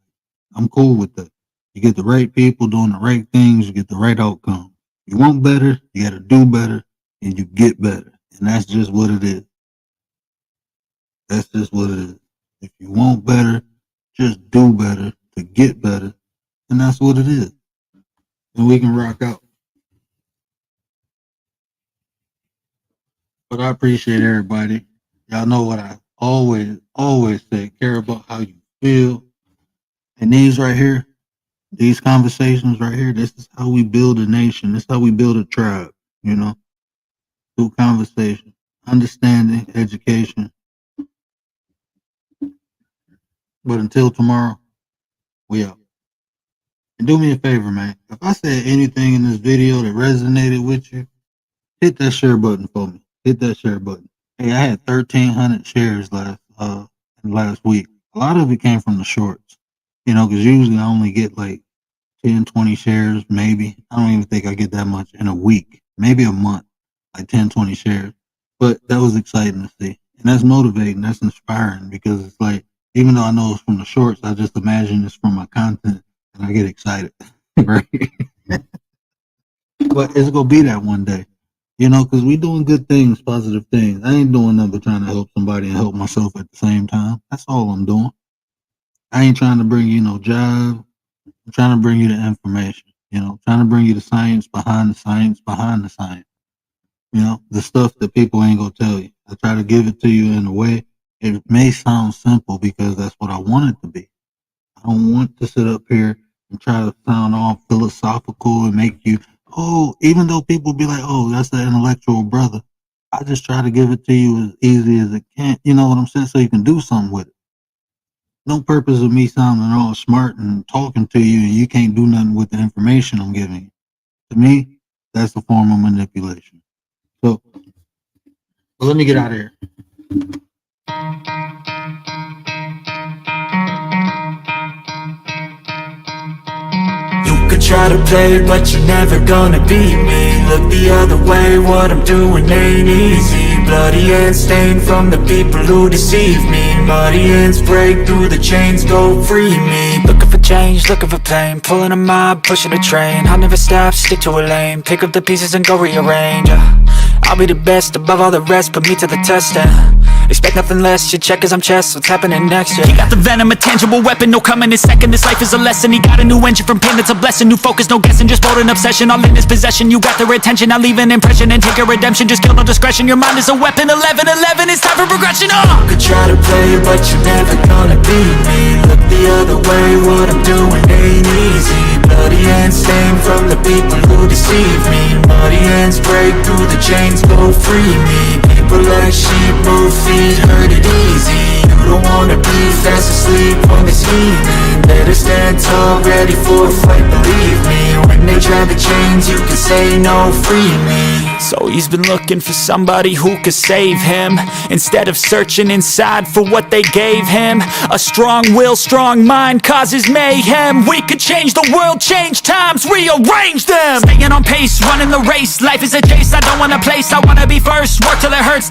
I'm cool with that. You get the right people doing the right things, you get the right outcome. You want better, you got to do better, and you get better. And that's just what it is. That's just what it is. If you want better, just do better to get better. And that's what it is. And we can rock out. But I appreciate everybody. Y'all know what I always say. Care about how you feel. And these right here, these conversations right here, this is how we build a nation. This is how we build a tribe, you know, through conversation, understanding, education. But until tomorrow, we out. And do me a favor, man. If I said anything in this video that resonated with you, hit that share button for me. Hit that share button. Hey, I had 1,300 shares last week. A lot of it came from the shorts, you know, because usually I only get like 10, 20 shares, maybe. I don't even think I get that much in a week, maybe a month, like 10, 20 shares. But that was exciting to see. And that's motivating. That's inspiring because it's like, even though I know it's from the shorts, I just imagine it's from my content and I get excited, right? But it's going to be that one day, you know, because we doing good things, positive things. I ain't doing nothing but trying to help somebody and help myself at the same time. That's all I'm doing. I ain't trying to bring you no job. I'm trying to bring you the information, you know, trying to bring you the science behind the science behind the science. You know, the stuff that people ain't going to tell you. I try to give it to you in a way. It may sound simple because that's what I want it to be. I don't want to sit up here and try to sound all philosophical and make you, even though people be like, that's the intellectual brother. I just try to give it to you as easy as it can. You know what I'm saying? So you can do something with it. No purpose of me sounding all smart and talking to you and you can't do nothing with the information I'm giving you. To me, that's a form of manipulation. So let me get out of here. You could try to play, but you're never gonna beat me. Look the other way, what I'm doing ain't easy. Bloody hands stained from the people who deceive me. Muddy hands break through the chains, go free me. Looking for change, looking for pain. Pulling a mob, pushing a train. I'll never stop, stick to a lane. Pick up the pieces and go rearrange. I'll be the best above all the rest, put me to the test and expect nothing less, you check as I'm chess, what's happening next, yeah. He got the venom, a tangible weapon, no coming in second. This life is a lesson, he got a new engine from pain, that's a blessing. New focus, no guessing, just bold an obsession. All in his possession, you got their attention. I leave an impression and take a redemption. Just kill no discretion, your mind is a weapon. 11-11, it's time for progression, You could try to play, but you're never gonna beat me. Look the other way, what I'm doing ain't easy. Bloody hands stained from the people who deceive me. Muddy hands break through the chains, go free me. People like sheep move feet, heard it easy. You don't wanna be fast asleep on this evening. Better stand tall, ready for a fight, believe me. When they try to change, you can say no, free me. So he's been looking for somebody who could save him, instead of searching inside for what they gave him. A strong will, strong mind causes mayhem. We could change the world, change times, rearrange them. Staying on pace, running the race. Life is a chase, I don't want a place, I wanna be first. Work till it hurts,